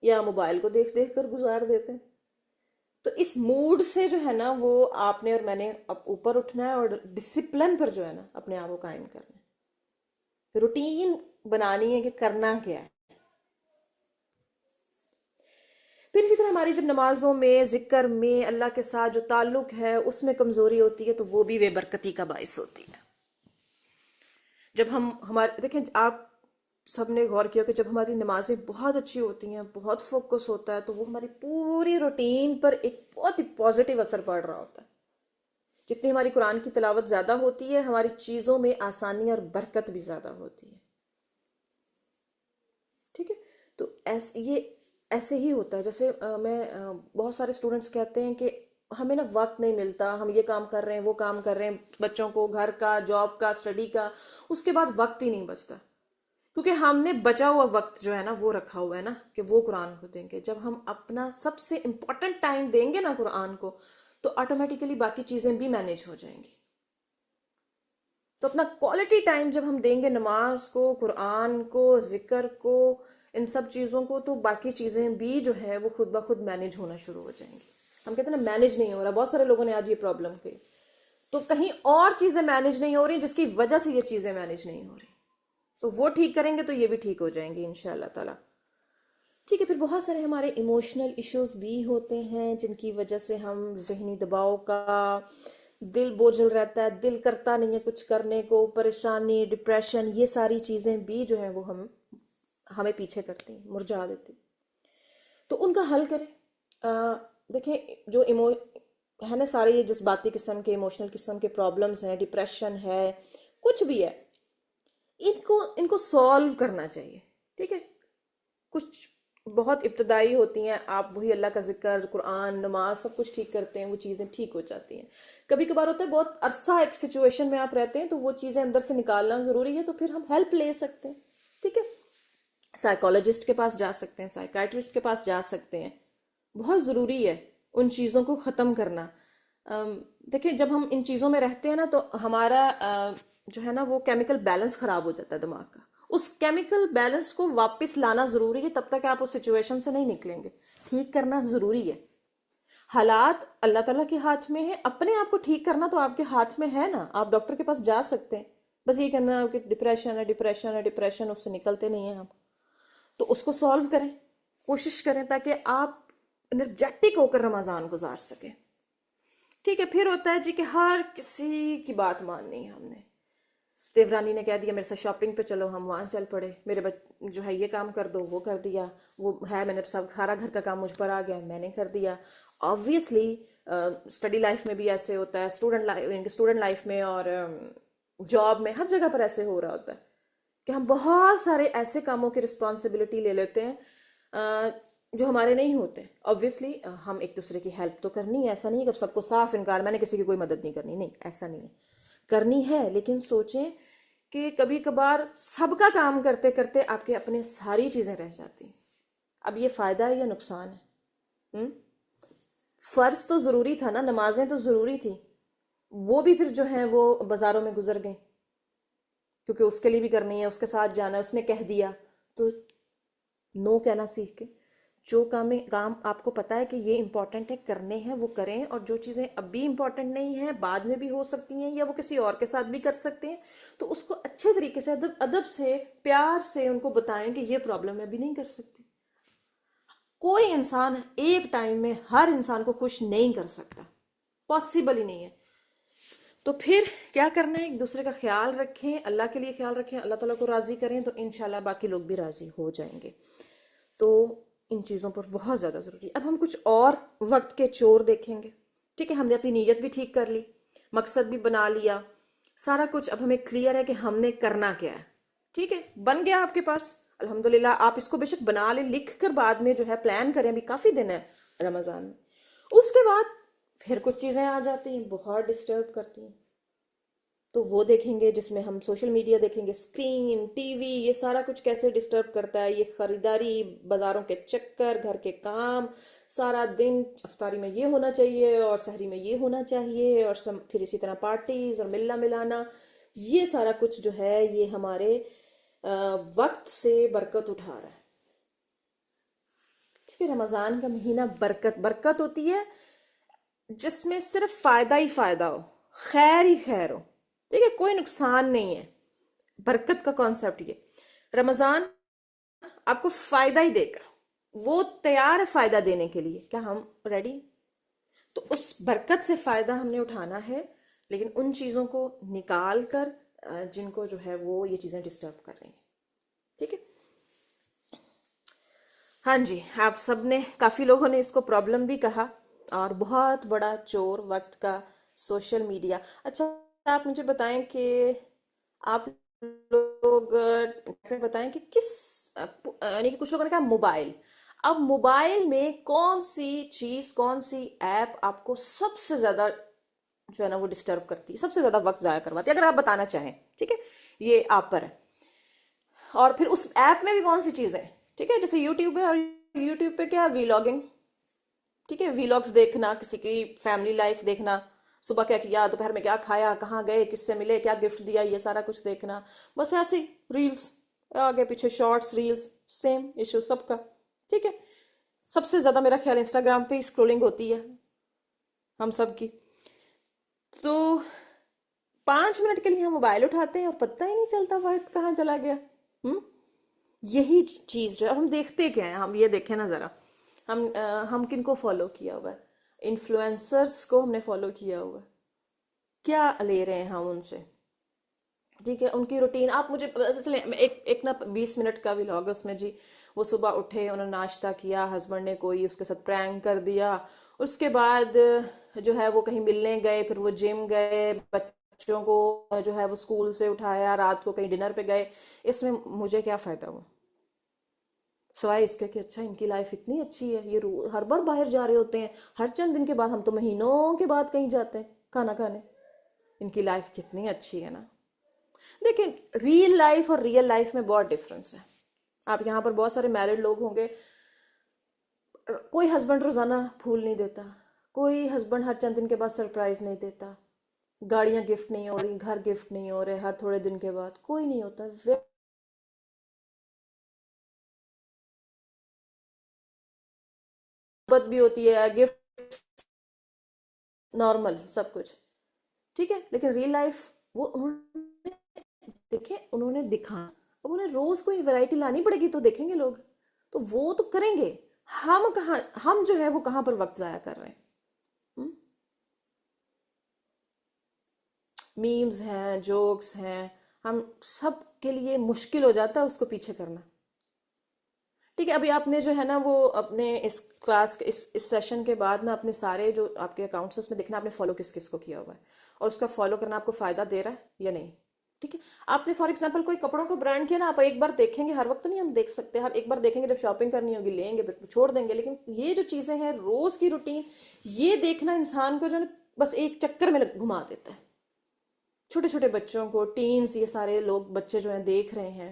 یا موبائل کو دیکھ دیکھ کر گزار دیتے ہیں. تو اس موڈ سے جو ہے نا وہ آپ نے اور میں نے اب اوپر اٹھنا ہے، اور ڈسپلن پر جو ہے نا اپنے آپ کو قائم کرنا ہے، روٹین بنانی ہے کہ کرنا کیا ہے. پھر اسی طرح ہماری جب نمازوں میں، ذکر میں، اللہ کے ساتھ جو تعلق ہے اس میں کمزوری ہوتی ہے، تو وہ بھی بے برکتی کا باعث ہوتی ہے. جب ہمارے دیکھیں، آپ سب نے غور کیا کہ جب ہماری نمازیں بہت اچھی ہوتی ہیں، بہت فوکس ہوتا ہے، تو وہ ہماری پوری روٹین پر ایک بہت ہی پازیٹیو اثر پڑ رہا ہوتا ہے. جتنی ہماری قرآن کی تلاوت زیادہ ہوتی ہے، ہماری چیزوں میں آسانی اور برکت بھی زیادہ ہوتی ہے، ٹھیک ہے. تو یہ ایسے ہی ہوتا ہے. جیسے بہت سارے اسٹوڈنٹس کہتے ہیں کہ ہمیں نا وقت نہیں ملتا، ہم یہ کام کر رہے ہیں، وہ کام کر رہے ہیں، بچوں کو گھر کا، جاب کا، اسٹڈی کا، اس کے بعد وقت ہی نہیں بچتا. کیونکہ ہم نے بچا ہوا وقت جو ہے نا وہ رکھا ہوا ہے نا کہ وہ قرآن کو دیں گے. جب ہم اپنا سب سے امپورٹنٹ ٹائم دیں گے نا قرآن کو، تو آٹومیٹیکلی باقی چیزیں بھی مینیج ہو جائیں گی. تو اپنا کوالٹی ٹائم جب ہم دیں گے نماز کو، قرآن کو، ذکر کو، ان سب چیزوں کو، تو باقی چیزیں بھی جو ہے وہ خود بخود مینیج ہونا شروع ہو جائیں گی. ہم کہتے ہیں نا مینیج نہیں ہو رہا، بہت سارے لوگوں نے آج یہ پرابلم کی، تو کہیں اور چیزیں مینیج نہیں ہو رہی جس کی وجہ سے یہ چیزیں مینیج نہیں ہو رہی، تو وہ ٹھیک کریں گے تو یہ بھی ٹھیک ہو جائیں گی انشاءاللہ تعالیٰ. ٹھیک ہے. پھر بہت سارے ہمارے ایموشنل ایشوز بھی ہوتے ہیں جن کی وجہ سے ہم ذہنی دباؤ کا، دل بوجھل رہتا ہے، دل کرتا نہیں ہے کچھ کرنے کو، پریشانی، ڈپریشن، یہ ساری چیزیں بھی جو ہیں وہ ہمیں پیچھے کرتی ہیں، مرجھا دیتی. تو ان کا حل کریں. دیکھیں، جو ہے نا سارے یہ جذباتی قسم کے، ایموشنل قسم کے پرابلمز ہیں، ڈپریشن ہے، کچھ بھی ہے، ان کو سالو کرنا چاہیے، ٹھیک ہے. کچھ بہت ابتدائی ہوتی ہیں، آپ وہی اللہ کا ذکر، قرآن، نماز سب کچھ ٹھیک کرتے ہیں، وہ چیزیں ٹھیک ہو جاتی ہیں. کبھی کبھار ہوتا ہے بہت عرصہ ایک سچویشن میں آپ رہتے ہیں، تو وہ چیزیں اندر سے نکالنا ضروری ہے، تو پھر ہم ہیلپ لے سکتے ہیں، ٹھیک ہے. سائیکالوجسٹ کے پاس جا سکتے ہیں، سائیکائٹرسٹ کے پاس جا سکتے ہیں. بہت ضروری ہے ان چیزوں کو ختم کرنا. دیکھیں، جب ہم ان چیزوں میں رہتے ہیں نا تو ہمارا جو ہے نا وہ کیمیکل بیلنس خراب ہو جاتا ہے دماغ کا. اس کیمیکل بیلنس کو واپس لانا ضروری ہے، تب تک آپ اس سچویشن سے نہیں نکلیں گے. ٹھیک کرنا ضروری ہے. حالات اللہ تعالیٰ کے ہاتھ میں ہے، اپنے آپ کو ٹھیک کرنا تو آپ کے ہاتھ میں ہے نا. آپ ڈاکٹر کے پاس جا سکتے ہیں، بس یہ کہنا ہے کہ ڈپریشن ہے، ڈپریشن ہے، ڈپریشن، اس سے نکلتے نہیں ہیں ہم. تو اس کو سالو کریں، کوشش کریں تاکہ آپ انرجیٹک ہو کر رمضان گزار سکیں. ٹھیک ہے. پھر ہوتا ہے جی کہ ہر کسی کی بات ماننی ہے ہم نے. دیورانی نے کہہ دیا میرے ساتھ شاپنگ پہ چلو، ہم وہاں چل پڑے. میرے جو ہے یہ کام کر دو، وہ کر دیا. وہ ہے میں نے سارا گھر کا کام مجھ پر آ گیا، میں نے کر دیا. آبویسلی اسٹڈی لائف میں بھی ایسے ہوتا ہے، اسٹوڈنٹ لائف میں اور جاب میں، ہر جگہ پر ایسے ہو رہا ہوتا ہے کہ ہم بہت سارے ایسے کاموں کی رسپانسبلٹی لے لیتے ہیں جو ہمارے نہیں ہوتے. آبویسلی ہم ایک دوسرے کی ہیلپ تو کرنی ہے، ایسا نہیں ہے کہ سب کو صاف انکار، میں نے کسی کی کوئی مدد نہیں کرنی، نہیں ایسا نہیں ہے، کرنی ہے، لیکن سوچیں کہ کبھی کبھار سب کا کام کرتے کرتے آپ کے اپنے ساری چیزیں رہ جاتی ہیں. اب یہ فائدہ ہے یا نقصان ہے؟ فرض تو ضروری تھا نا، نمازیں تو ضروری تھی، وہ بھی پھر جو ہیں وہ بازاروں میں گزر گئیں کیونکہ اس کے لیے بھی کرنی ہے، اس کے ساتھ جانا ہے، اس نے کہہ دیا تو نو کہنا سیکھ کے جو کام آپ کو پتا ہے کہ یہ امپورٹنٹ ہے، کرنے ہیں وہ کریں، اور جو چیزیں اب بھی امپورٹنٹ نہیں ہیں بعد میں بھی ہو سکتی ہیں یا وہ کسی اور کے ساتھ بھی کر سکتے ہیں، تو اس کو اچھے طریقے سے ادب سے پیار سے ان کو بتائیں کہ یہ پرابلم میں بھی نہیں کر سکتی. کوئی انسان ایک ٹائم میں ہر انسان کو خوش نہیں کر سکتا، پاسبل ہی نہیں ہے. تو پھر کیا کرنا ہے؟ ایک دوسرے کا خیال رکھیں، اللہ کے لیے خیال رکھیں، اللہ تعالیٰ کو راضی کریں، تو انشاءاللہ باقی لوگ بھی راضی ہو جائیں گے. تو ان چیزوں پر بہت زیادہ ضروری ہے. اب ہم کچھ اور وقت کے چور دیکھیں گے. ٹھیک ہے، ہم نے اپنی نیت بھی ٹھیک کر لی، مقصد بھی بنا لیا، سارا کچھ اب ہمیں کلیئر ہے کہ ہم نے کرنا کیا ہے. ٹھیک ہے، بن گیا آپ کے پاس الحمدللہ. آپ اس کو بے شک بنا لیں، لکھ کر بعد میں جو ہے پلان کریں، ابھی کافی دن ہے رمضان میں. اس کے بعد پھر کچھ چیزیں آ جاتی ہیں بہت ڈسٹرب کرتی ہیں، تو وہ دیکھیں گے جس میں ہم سوشل میڈیا دیکھیں گے، اسکرین، ٹی وی، یہ سارا کچھ کیسے ڈسٹرب کرتا ہے. یہ خریداری، بازاروں کے چکر، گھر کے کام، سارا دن افطاری میں یہ ہونا چاہیے اور سحری میں یہ ہونا چاہیے، اور پھر اسی طرح پارٹیز اور ملنا ملانا، یہ سارا کچھ جو ہے یہ ہمارے وقت سے برکت اٹھا رہا ہے. ٹھیک ہے، رمضان کا مہینہ برکت ہوتی ہے جس میں صرف فائدہ ہی فائدہ ہو، خیر ہی خیر ہو. ٹھیک ہے، کوئی نقصان نہیں ہے. برکت کا کانسیپٹ یہ رمضان آپ کو فائدہ ہی دے گا، وہ تیار ہے فائدہ دینے کے لیے. کیا ہم ریڈی؟ تو اس برکت سے فائدہ ہم نے اٹھانا ہے، لیکن ان چیزوں کو نکال کر جن کو جو ہے وہ یہ چیزیں ڈسٹرب کر رہی ہیں. ٹھیک ہے، ہاں جی، آپ سب نے، کافی لوگوں نے اس کو پرابلم بھی کہا، اور بہت بڑا چور وقت کا سوشل میڈیا. اچھا، آپ مجھے بتائیں کہ آپ لوگ بتائیں کہ کس یعنی کہ کچھ لوگوں نے کہا موبائل. اب موبائل میں کون سی چیز، کون سی ایپ آپ کو سب سے زیادہ جو ہے نا وہ ڈسٹرب کرتی ہے، سب سے زیادہ وقت ضائع کرواتی ہے، اگر آپ بتانا چاہیں؟ ٹھیک ہے، یہ آپ پر ہے. اور پھر اس ایپ میں بھی کون سی چیزیں، ٹھیک ہے، جیسے یوٹیوب ہے، اور یوٹیوب پہ کیا ویلاگنگ. ٹھیک ہے، ویلاگز دیکھنا، کسی کی فیملی لائف دیکھنا، صبح کیا کیا، دوپہر میں کیا کھایا، کہاں گئے، کس سے ملے، کیا گفٹ دیا، یہ سارا کچھ دیکھنا. بس ایسے ریلز آگے پیچھے، شارٹس، ریلز، سیم ایشو سب کا. ٹھیک ہے، سب سے زیادہ میرا خیال انسٹاگرام پہ اسکرولنگ ہوتی ہے ہم سب کی. تو 5 منٹ کے لیے ہم موبائل اٹھاتے ہیں اور پتہ ہی نہیں چلتا وقت کہاں چلا گیا. یہی چیز جو ہے، ہم دیکھتے کیا ہیں، ہم یہ دیکھیں نا ذرا، ہم کن کو فالو کیا ہوا ہے؟ انفلوئنسرز کو ہم نے فالو کیا ہوا ہے. کیا لے رہے ہیں ہم ان سے؟ ٹھیک ہے، ان کی روٹین آپ مجھے چلیں، ایک نا 20 منٹ کا ولاگ ہے، اس میں جی وہ صبح اٹھے، انہوں نے ناشتہ کیا، ہسبینڈ نے کوئی اس کے ساتھ پرینک کر دیا، اس کے بعد جو ہے وہ کہیں ملنے گئے، پھر وہ جم گئے، بچوں کو جو ہے وہ اسکول سے اٹھایا، رات کو کہیں ڈنر پہ گئے. اس میں مجھے کیا فائدہ ہوا سوائے اس کے کہ اچھا ان کی لائف اتنی اچھی ہے، یہ ہر بار باہر جا رہے ہوتے ہیں، ہر چند دن کے بعد، ہم تو مہینوں کے بعد کہیں جاتے ہیں کھانا کھانے. ان کی لائف کتنی اچھی ہے نا. لیکن ریل لائف اور ریئل لائف میں بہت ڈفرنس ہے. آپ یہاں پر بہت سارے میرڈ لوگ ہوں گے، کوئی ہسبینڈ روزانہ پھول نہیں دیتا، کوئی ہسبینڈ ہر چند دن کے بعد سرپرائز نہیں دیتا، گاڑیاں گفٹ نہیں ہو رہی، گھر گفٹ نہیں ہو رہے ہر تھوڑے دن کے بعد، کوئی نہیں ہوتا. محبت بھی ہوتی ہے، گفٹ نارمل سب کچھ ٹھیک ہے. لیکن ریل لائف وہ انہوں نے دیکھیں، انہوں نے دکھا، اب انہیں روز کوئی ویرائٹی لانی پڑے گی تو دیکھیں گے لوگ، تو وہ تو کریں گے. ہم کہاں، ہم جو ہے وہ کہاں پر وقت ضائع کر رہے ہیں؟ میمز ہیں، جوکس ہیں، ہم سب کے لیے مشکل ہو جاتا ہے اس کو پیچھے کرنا. ٹھیک ہے، ابھی آپ نے جو ہے نا وہ اپنے اس کلاس اس سیشن کے بعد نا اپنے سارے جو آپ کے اکاؤنٹس اس میں دیکھنا آپ نے فالو کس کس کو کیا ہوا ہے، اور اس کا فالو کرنا آپ کو فائدہ دے رہا ہے یا نہیں. ٹھیک ہے. آپ نے فار ایگزامپل کوئی کپڑوں کو برانڈ کیا نا، آپ ایک بار دیکھیں گے، ہر وقت نہیں ہم دیکھ سکتے، ہر ایک بار دیکھیں گے جب شاپنگ کرنی ہوگی لیں گے پھر چھوڑ دیں گے، لیکن یہ جو چیزیں ہیں روز کی روٹین، یہ دیکھنا انسان کو جو ہے نا بس ایک چکر میں گھما دیتا ہے. چھوٹے چھوٹے بچوں کو، ٹینز، یہ سارے لوگ بچے جو ہیں دیکھ رہے ہیں.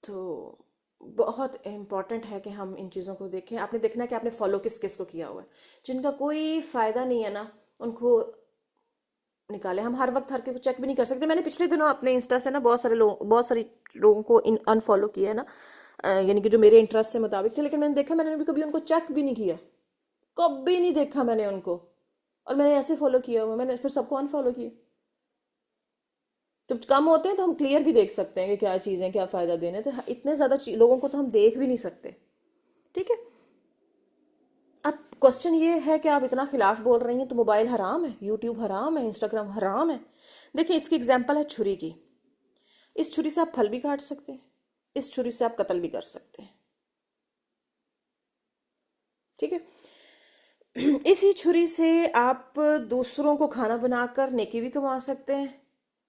تو بہت امپورٹنٹ ہے کہ ہم ان چیزوں کو دیکھیں. آپ نے دیکھنا ہے کہ آپ نے فالو کس کس کو کیا ہوا ہے. جن کا کوئی فائدہ نہیں ہے نا ان کو نکالے. ہم ہر وقت ہر کو چیک بھی نہیں کر سکتے. میں نے پچھلے دنوں اپنے انسٹا سے نا بہت ساری لوگوں کو انفالو کیا ہے نا، یعنی کہ جو میرے انٹرسٹ سے مطابق تھے، لیکن میں نے دیکھا میں نے بھی کبھی ان کو چیک بھی نہیں کیا، کبھی نہیں دیکھا میں نے ان کو، اور میں نے ایسے فالو کیا ہوا، میں نے پھر سب کو انفالو کیا. جب کم ہوتے ہیں تو ہم کلیئر بھی دیکھ سکتے ہیں کہ کیا چیزیں کیا فائدہ دینے، تو اتنے زیادہ لوگوں کو تو ہم دیکھ بھی نہیں سکتے. ٹھیک ہے. اب کوشچن یہ ہے کہ آپ اتنا خلاف بول رہی ہیں تو موبائل حرام ہے، یوٹیوب حرام ہے، انسٹاگرام حرام ہے. دیکھیں اس کی اگزامپل ہے چھری کی. اس چھری سے آپ پھل بھی کاٹ سکتے ہیں، اس چھری سے آپ قتل بھی کر سکتے ہیں. ٹھیک ہے. اسی چھری سے آپ دوسروں کو کھانا بنا کر نیکی بھی کما سکتے ہیں،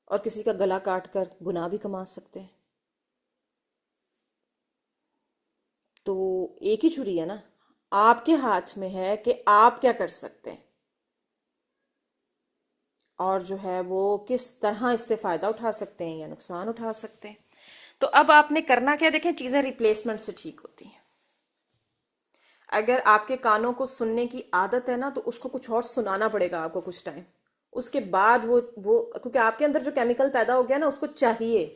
اور کسی کا گلا کاٹ کر گناہ بھی کما سکتے ہیں. تو ایک ہی چھری ہے نا، آپ کے ہاتھ میں ہے کہ آپ کیا کر سکتے ہیں، اور جو ہے وہ کس طرح اس سے فائدہ اٹھا سکتے ہیں یا نقصان اٹھا سکتے ہیں. تو اب آپ نے کرنا کیا، دیکھیں چیزیں ریپلیسمنٹ سے ٹھیک ہوتی ہیں. اگر آپ کے کانوں کو سننے کی عادت ہے نا تو اس کو کچھ اور سنانا پڑے گا آپ کو کچھ ٹائم. اس کے بعد وہ کیونکہ آپ کے اندر جو کیمیکل پیدا ہو گیا نا اس کو چاہیے،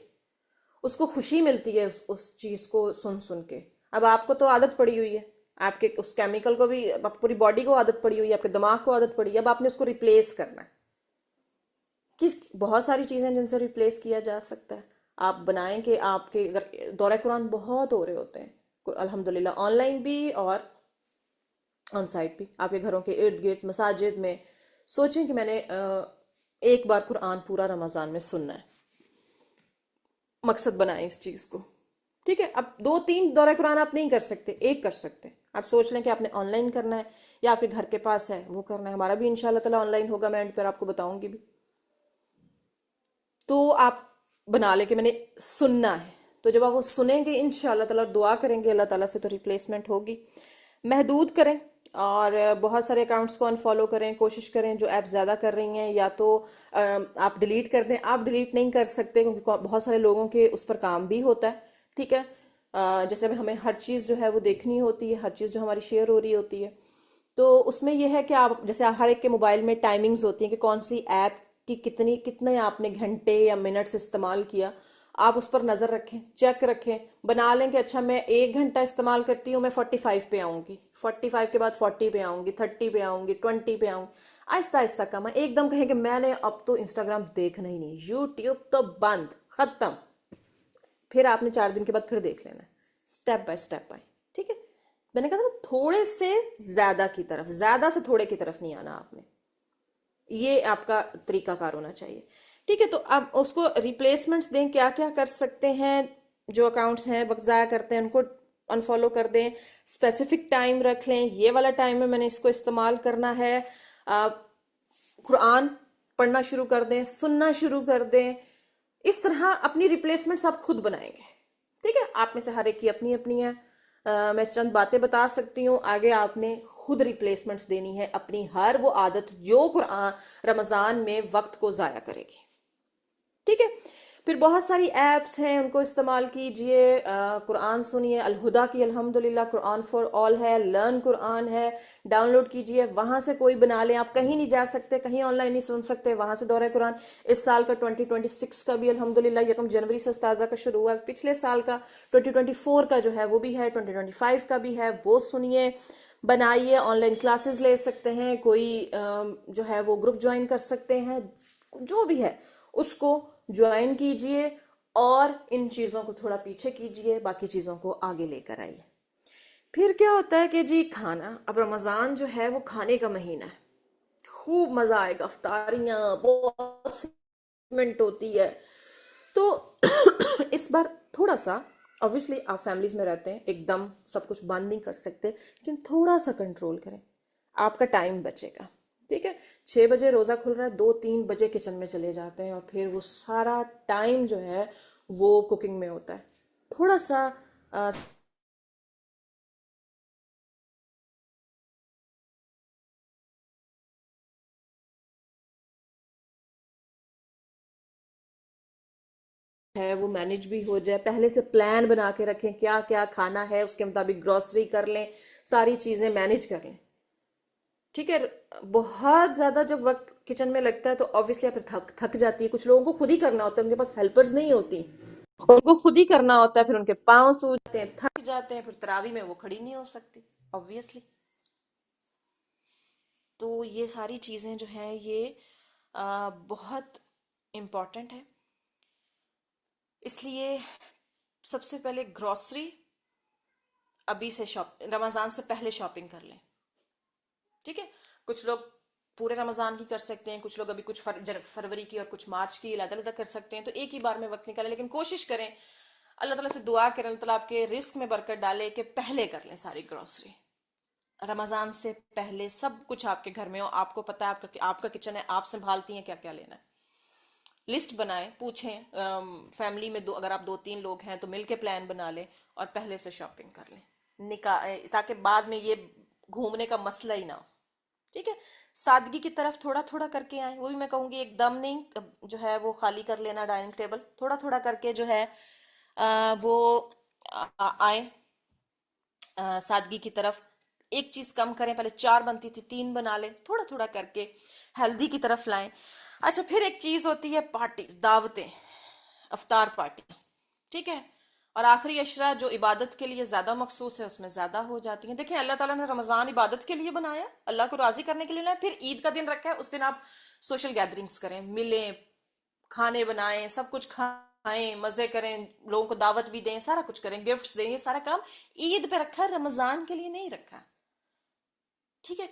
اس کو خوشی ملتی ہے اس چیز کو سن سن کے. اب آپ کو تو عادت پڑی ہوئی ہے، آپ کے اس کیمیکل کو بھی، پوری باڈی کو عادت پڑی ہوئی ہے، آپ کے دماغ کو عادت پڑی ہے. اب آپ نے اس کو ریپلیس کرنا ہے. بہت ساری چیزیں جن سے ریپلیس کیا جا سکتا ہے. آپ بنائیں کہ آپ کے اگر دورہ قرآن بہت ہو رہے ہوتے ہیں الحمدللہ، آن لائن بھی اور آن سائٹ بھی، آپ کے گھروں کے ارد گرد مساجد میں سوچیں کہ میں نے ایک بار قرآن پورا رمضان میں سننا ہے. مقصد بنائیں اس چیز کو. ٹھیک ہے. اب 2 3 دورہ قرآن آپ نہیں کر سکتے، ایک کر سکتے. آپ سوچ لیں کہ آپ نے آن لائن کرنا ہے یا آپ کے گھر کے پاس ہے وہ کرنا ہے. ہمارا بھی ان شاء اللہ تعالیٰ آن لائن ہوگا، میں اینڈ پر آپ کو بتاؤں گی بھی. تو آپ بنا لیں کہ میں نے سننا ہے. تو جب آپ وہ سنیں گے ان شاء اللہ تعالیٰ، دعا کریں گے اللہ تعالیٰ سے، تو ریپلیسمنٹ ہوگی. محدود کریں اور بہت سارے اکاؤنٹس کو انفالو کریں. کوشش کریں جو ایپ زیادہ کر رہی ہیں یا تو آپ ڈیلیٹ کر دیں. آپ ڈیلیٹ نہیں کر سکتے کیونکہ بہت سارے لوگوں کے اس پر کام بھی ہوتا ہے. ٹھیک ہے. جیسے ہمیں ہر چیز جو ہے وہ دیکھنی ہوتی ہے، ہر چیز جو ہماری شیئر ہو رہی ہوتی ہے. تو اس میں یہ ہے کہ آپ جیسے ہر ایک کے موبائل میں ٹائمنگز ہوتی ہیں کہ کون سی ایپ کی کتنے آپ نے گھنٹے یا منٹس استعمال کیا. آپ اس پر نظر رکھیں، چیک رکھیں، بنا لیں کہ اچھا میں 1 گھنٹہ استعمال کرتی ہوں، میں 45 پہ آؤں گی، 45 کے بعد 40 پہ آؤں گی، 30 پہ آؤں گی، 20 پہ آؤں گی. آہستہ آہستہ کم ہے. ایک دم کہیں کہ میں نے اب تو انسٹاگرام دیکھنا ہی نہیں، یوٹیوب تو بند، ختم. پھر آپ نے 4 دن کے بعد پھر دیکھ لینا ہے، اسٹیپ بائی اسٹیپ آئے. ٹھیک ہے. میں نے کہا تھا نا تھوڑے سے زیادہ کی طرف، زیادہ سے تھوڑے کی طرف نہیں آنا آپ نے. یہ آپ کا طریقہ کار ہونا چاہیے. ٹھیک ہے. تو آپ اس کو ریپلیسمنٹس دیں. کیا کیا کر سکتے ہیں؟ جو اکاؤنٹس ہیں وقت ضائع کرتے ہیں ان کو انفالو کر دیں. اسپیسیفک ٹائم رکھ لیں، یہ والا ٹائم میں نے اس کو استعمال کرنا ہے. قرآن پڑھنا شروع کر دیں، سننا شروع کر دیں. اس طرح اپنی ریپلیسمنٹس آپ خود بنائیں گے. ٹھیک ہے. آپ میں سے ہر ایک کی اپنی اپنی ہے. میں چند باتیں بتا سکتی ہوں، آگے آپ نے خود ریپلیسمنٹس دینی ہے اپنی ہر وہ عادت جو قرآن رمضان میں وقت کو ضائع کرے گی. ٹھیک ہے. پھر بہت ساری ایپس ہیں، ان کو استعمال کیجئے. قرآن سنیے. الہدا کی الحمدللہ قرآن فار آل ہے، لرن قرآن ہے، ڈاؤن لوڈ کیجئے. وہاں سے کوئی بنا لیں. آپ کہیں نہیں جا سکتے، کہیں آن لائن نہیں سن سکتے، وہاں سے دورہ قرآن. اس سال کا 2026 کا بھی الحمدللہ یکم جنوری سے استاذہ کا شروع ہوا ہے. پچھلے سال کا 2024 کا جو ہے وہ بھی ہے، 2025 کا بھی ہے، وہ سنیے. بنائیے. آن لائن کلاسز لے سکتے ہیں، کوئی جو ہے وہ گروپ جوائن کر سکتے ہیں. جو بھی ہے اس کو جوائن کیجئے اور ان چیزوں کو تھوڑا پیچھے کیجئے، باقی چیزوں کو آگے لے کر آئیے. پھر کیا ہوتا ہے کہ جی کھانا، اب رمضان جو ہے وہ کھانے کا مہینہ ہے. خوب مزہ آئے گا، افطاریاں بہت منٹ ہوتی ہے. تو اس بار تھوڑا سا، obviously آپ فیملیز میں رہتے ہیں، ایک دم سب کچھ بند نہیں کر سکتے، لیکن تھوڑا سا کنٹرول کریں. آپ کا ٹائم بچے گا. ٹھیک ہے، 6 بجے روزہ کھل رہا ہے، 2-3 بجے کچن میں چلے جاتے ہیں اور پھر وہ سارا ٹائم جو ہے وہ کوکنگ میں ہوتا ہے. تھوڑا سا ہے وہ مینج بھی ہو جائے. پہلے سے پلان بنا کے رکھیں کیا کیا کھانا ہے، اس کے مطابق گروسری کر لیں، ساری چیزیں مینج کر لیں. ٹھیک ہے. بہت زیادہ جب وقت کچن میں لگتا ہے تو آبویسلی پھر تھک جاتی ہے. کچھ لوگوں کو خود ہی کرنا ہوتا ہے، ان کے پاس ہیلپرز نہیں ہوتی، ان کو خود ہی کرنا ہوتا ہے، پھر ان کے پاؤں سو جاتے ہیں، تھک جاتے ہیں، پھر تراوی میں وہ کھڑی نہیں ہو سکتی آبویسلی. تو یہ ساری چیزیں جو ہیں یہ بہت امپورٹنٹ ہے. اس لیے سب سے پہلے گروسری ابھی سے رمضان سے پہلے شاپنگ کر لیں. ٹھیک ہے. کچھ لوگ پورے رمضان کی کر سکتے ہیں، کچھ لوگ ابھی کچھ فروری کی اور کچھ مارچ کی علیحدہ علیحدہ کر سکتے ہیں. تو ایک ہی بار میں وقت نکالیں، لیکن کوشش کریں، اللہ تعالیٰ سے دعا کریں اللہ تعالیٰ آپ کے رزق میں برکت ڈالے کہ پہلے کر لیں ساری گروسری. رمضان سے پہلے سب کچھ آپ کے گھر میں ہو، آپ کو پتا ہے آپ کا کچن ہے، آپ سنبھالتی ہیں کیا کیا لینا ہے. لسٹ بنائیں، پوچھیں فیملی میں اگر آپ 2-3 لوگ ہیں تو مل کے پلان بنا لیں اور پہلے سے شاپنگ کر لیں تاکہ بعد میں یہ گھومنے کا مسئلہ ہی نہ ہو. ٹھیک ہے. سادگی کی طرف تھوڑا تھوڑا کر کے آئیں. وہ بھی میں کہوں گی ایک دم نہیں جو ہے وہ خالی کر لینا ڈائننگ ٹیبل، تھوڑا تھوڑا کر کے جو ہے وہ آئیں سادگی کی طرف. ایک چیز کم کریں، پہلے 4 بنتی تھی 3 بنا لیں، تھوڑا تھوڑا کر کے ہیلدی کی طرف لائیں. اچھا، پھر ایک چیز ہوتی ہے پارٹی، دعوتیں، افطار پارٹی. ٹھیک ہے. اور آخری اشرا جو عبادت کے لیے زیادہ مخصوص ہے اس میں زیادہ ہو جاتی ہیں. دیکھیں اللہ تعالیٰ نے رمضان عبادت کے لیے بنایا، اللہ کو راضی کرنے کے لیے بنایا. پھر عید کا دن رکھا ہے، اس دن آپ سوشل گیدرنگز کریں، ملیں، کھانے بنائیں، سب کچھ کھائیں، مزے کریں، لوگوں کو دعوت بھی دیں، سارا کچھ کریں، گفٹس دیں. یہ سارا کام عید پہ رکھا ہے، رمضان کے لیے نہیں رکھا. ٹھیک ہے.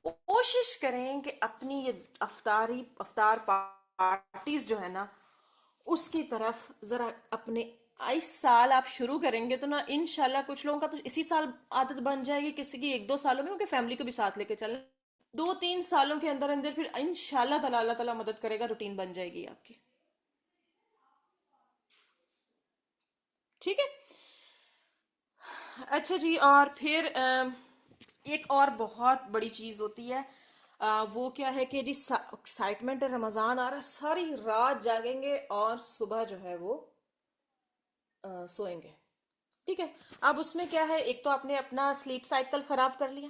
کوشش کریں کہ اپنی یہ افطار پارٹیز جو ہے نا اس کی طرف ذرا اپنے اس سال آپ شروع کریں گے تو نا انشاءاللہ کچھ لوگوں کا تو اسی سال عادت بن جائے گی، کسی کی 1-2 سالوں میں، ان کے فیملی کو بھی ساتھ لے کے چلیں. 2-3 سالوں کے اندر اندر پھر انشاءاللہ تعالی اللہ تعالیٰ مدد کرے گا، روٹین بن جائے گی آپ کی. ٹھیک ہے. اچھا جی. اور پھر ایک اور بہت بڑی چیز ہوتی ہے، وہ کیا ہے کہ جی ایکسائٹمنٹ ہے، رمضان آ رہا ہے، ساری رات جاگیں گے اور صبح جو ہے وہ سوئیں گے. ٹھیک ہے. اب اس میں کیا ہے، ایک تو آپ نے اپنا سلیپ سائیکل خراب کر لیا،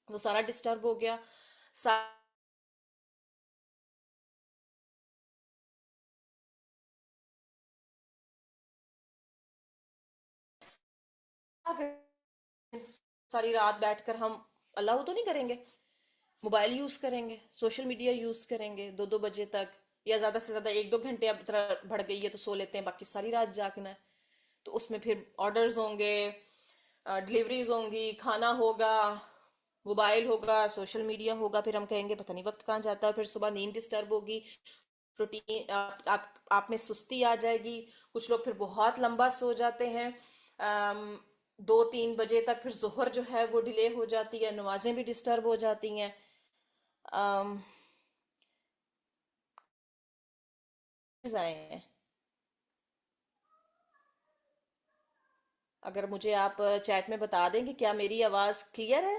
وہ سارا ڈسٹرب ہو گیا. ساری رات بیٹھ کر ہم اللہ تو نہیں کریں گے، موبائل یوز کریں گے، سوشل میڈیا یوز کریں گے 2-2 بجے تک، یا زیادہ سے زیادہ 1-2 گھنٹے اب طرح بڑھ گئی ہے تو سو لیتے ہیں، باقی ساری رات جاگنا ہے. تو اس میں پھر آرڈرز ہوں گے، ڈلیوریز ہوں گی، کھانا ہوگا، موبائل ہوگا، سوشل میڈیا ہوگا، پھر ہم کہیں گے پتہ نہیں وقت کہاں جاتا ہے، پھر صبح نیند ڈسٹرب ہوگی، پروٹین آپ میں سستی آ جائے گی. کچھ لوگ پھر بہت لمبا سو جاتے ہیں، 2-3 بجے تک، پھر ظہر جو ہے وہ ڈیلے ہو جاتی ہے، نمازیں بھی ڈسٹرب ہو جاتی ہیں. آئے ہیں اگر مجھے آپ چیٹ میں بتا دیں کہ کیا میری آواز کلیئر ہے.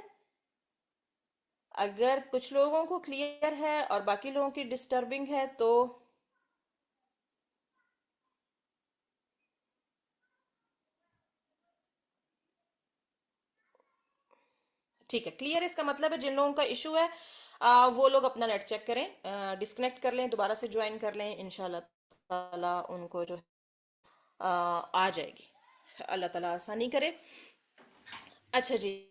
اگر کچھ لوگوں کو کلیئر ہے اور باقی لوگوں کی ڈسٹربنگ ہے تو ٹھیک ہے. کلیئر اس کا مطلب ہے جن لوگوں کا ایشو ہے وہ لوگ اپنا نیٹ چیک کریں، ڈسکنیکٹ کر لیں، دوبارہ سے جوائن کر لیں، انشاءاللہ تعالیٰ ان کو جو آ جائے گی. اللہ تعالیٰ آسانی کرے. اچھا جی.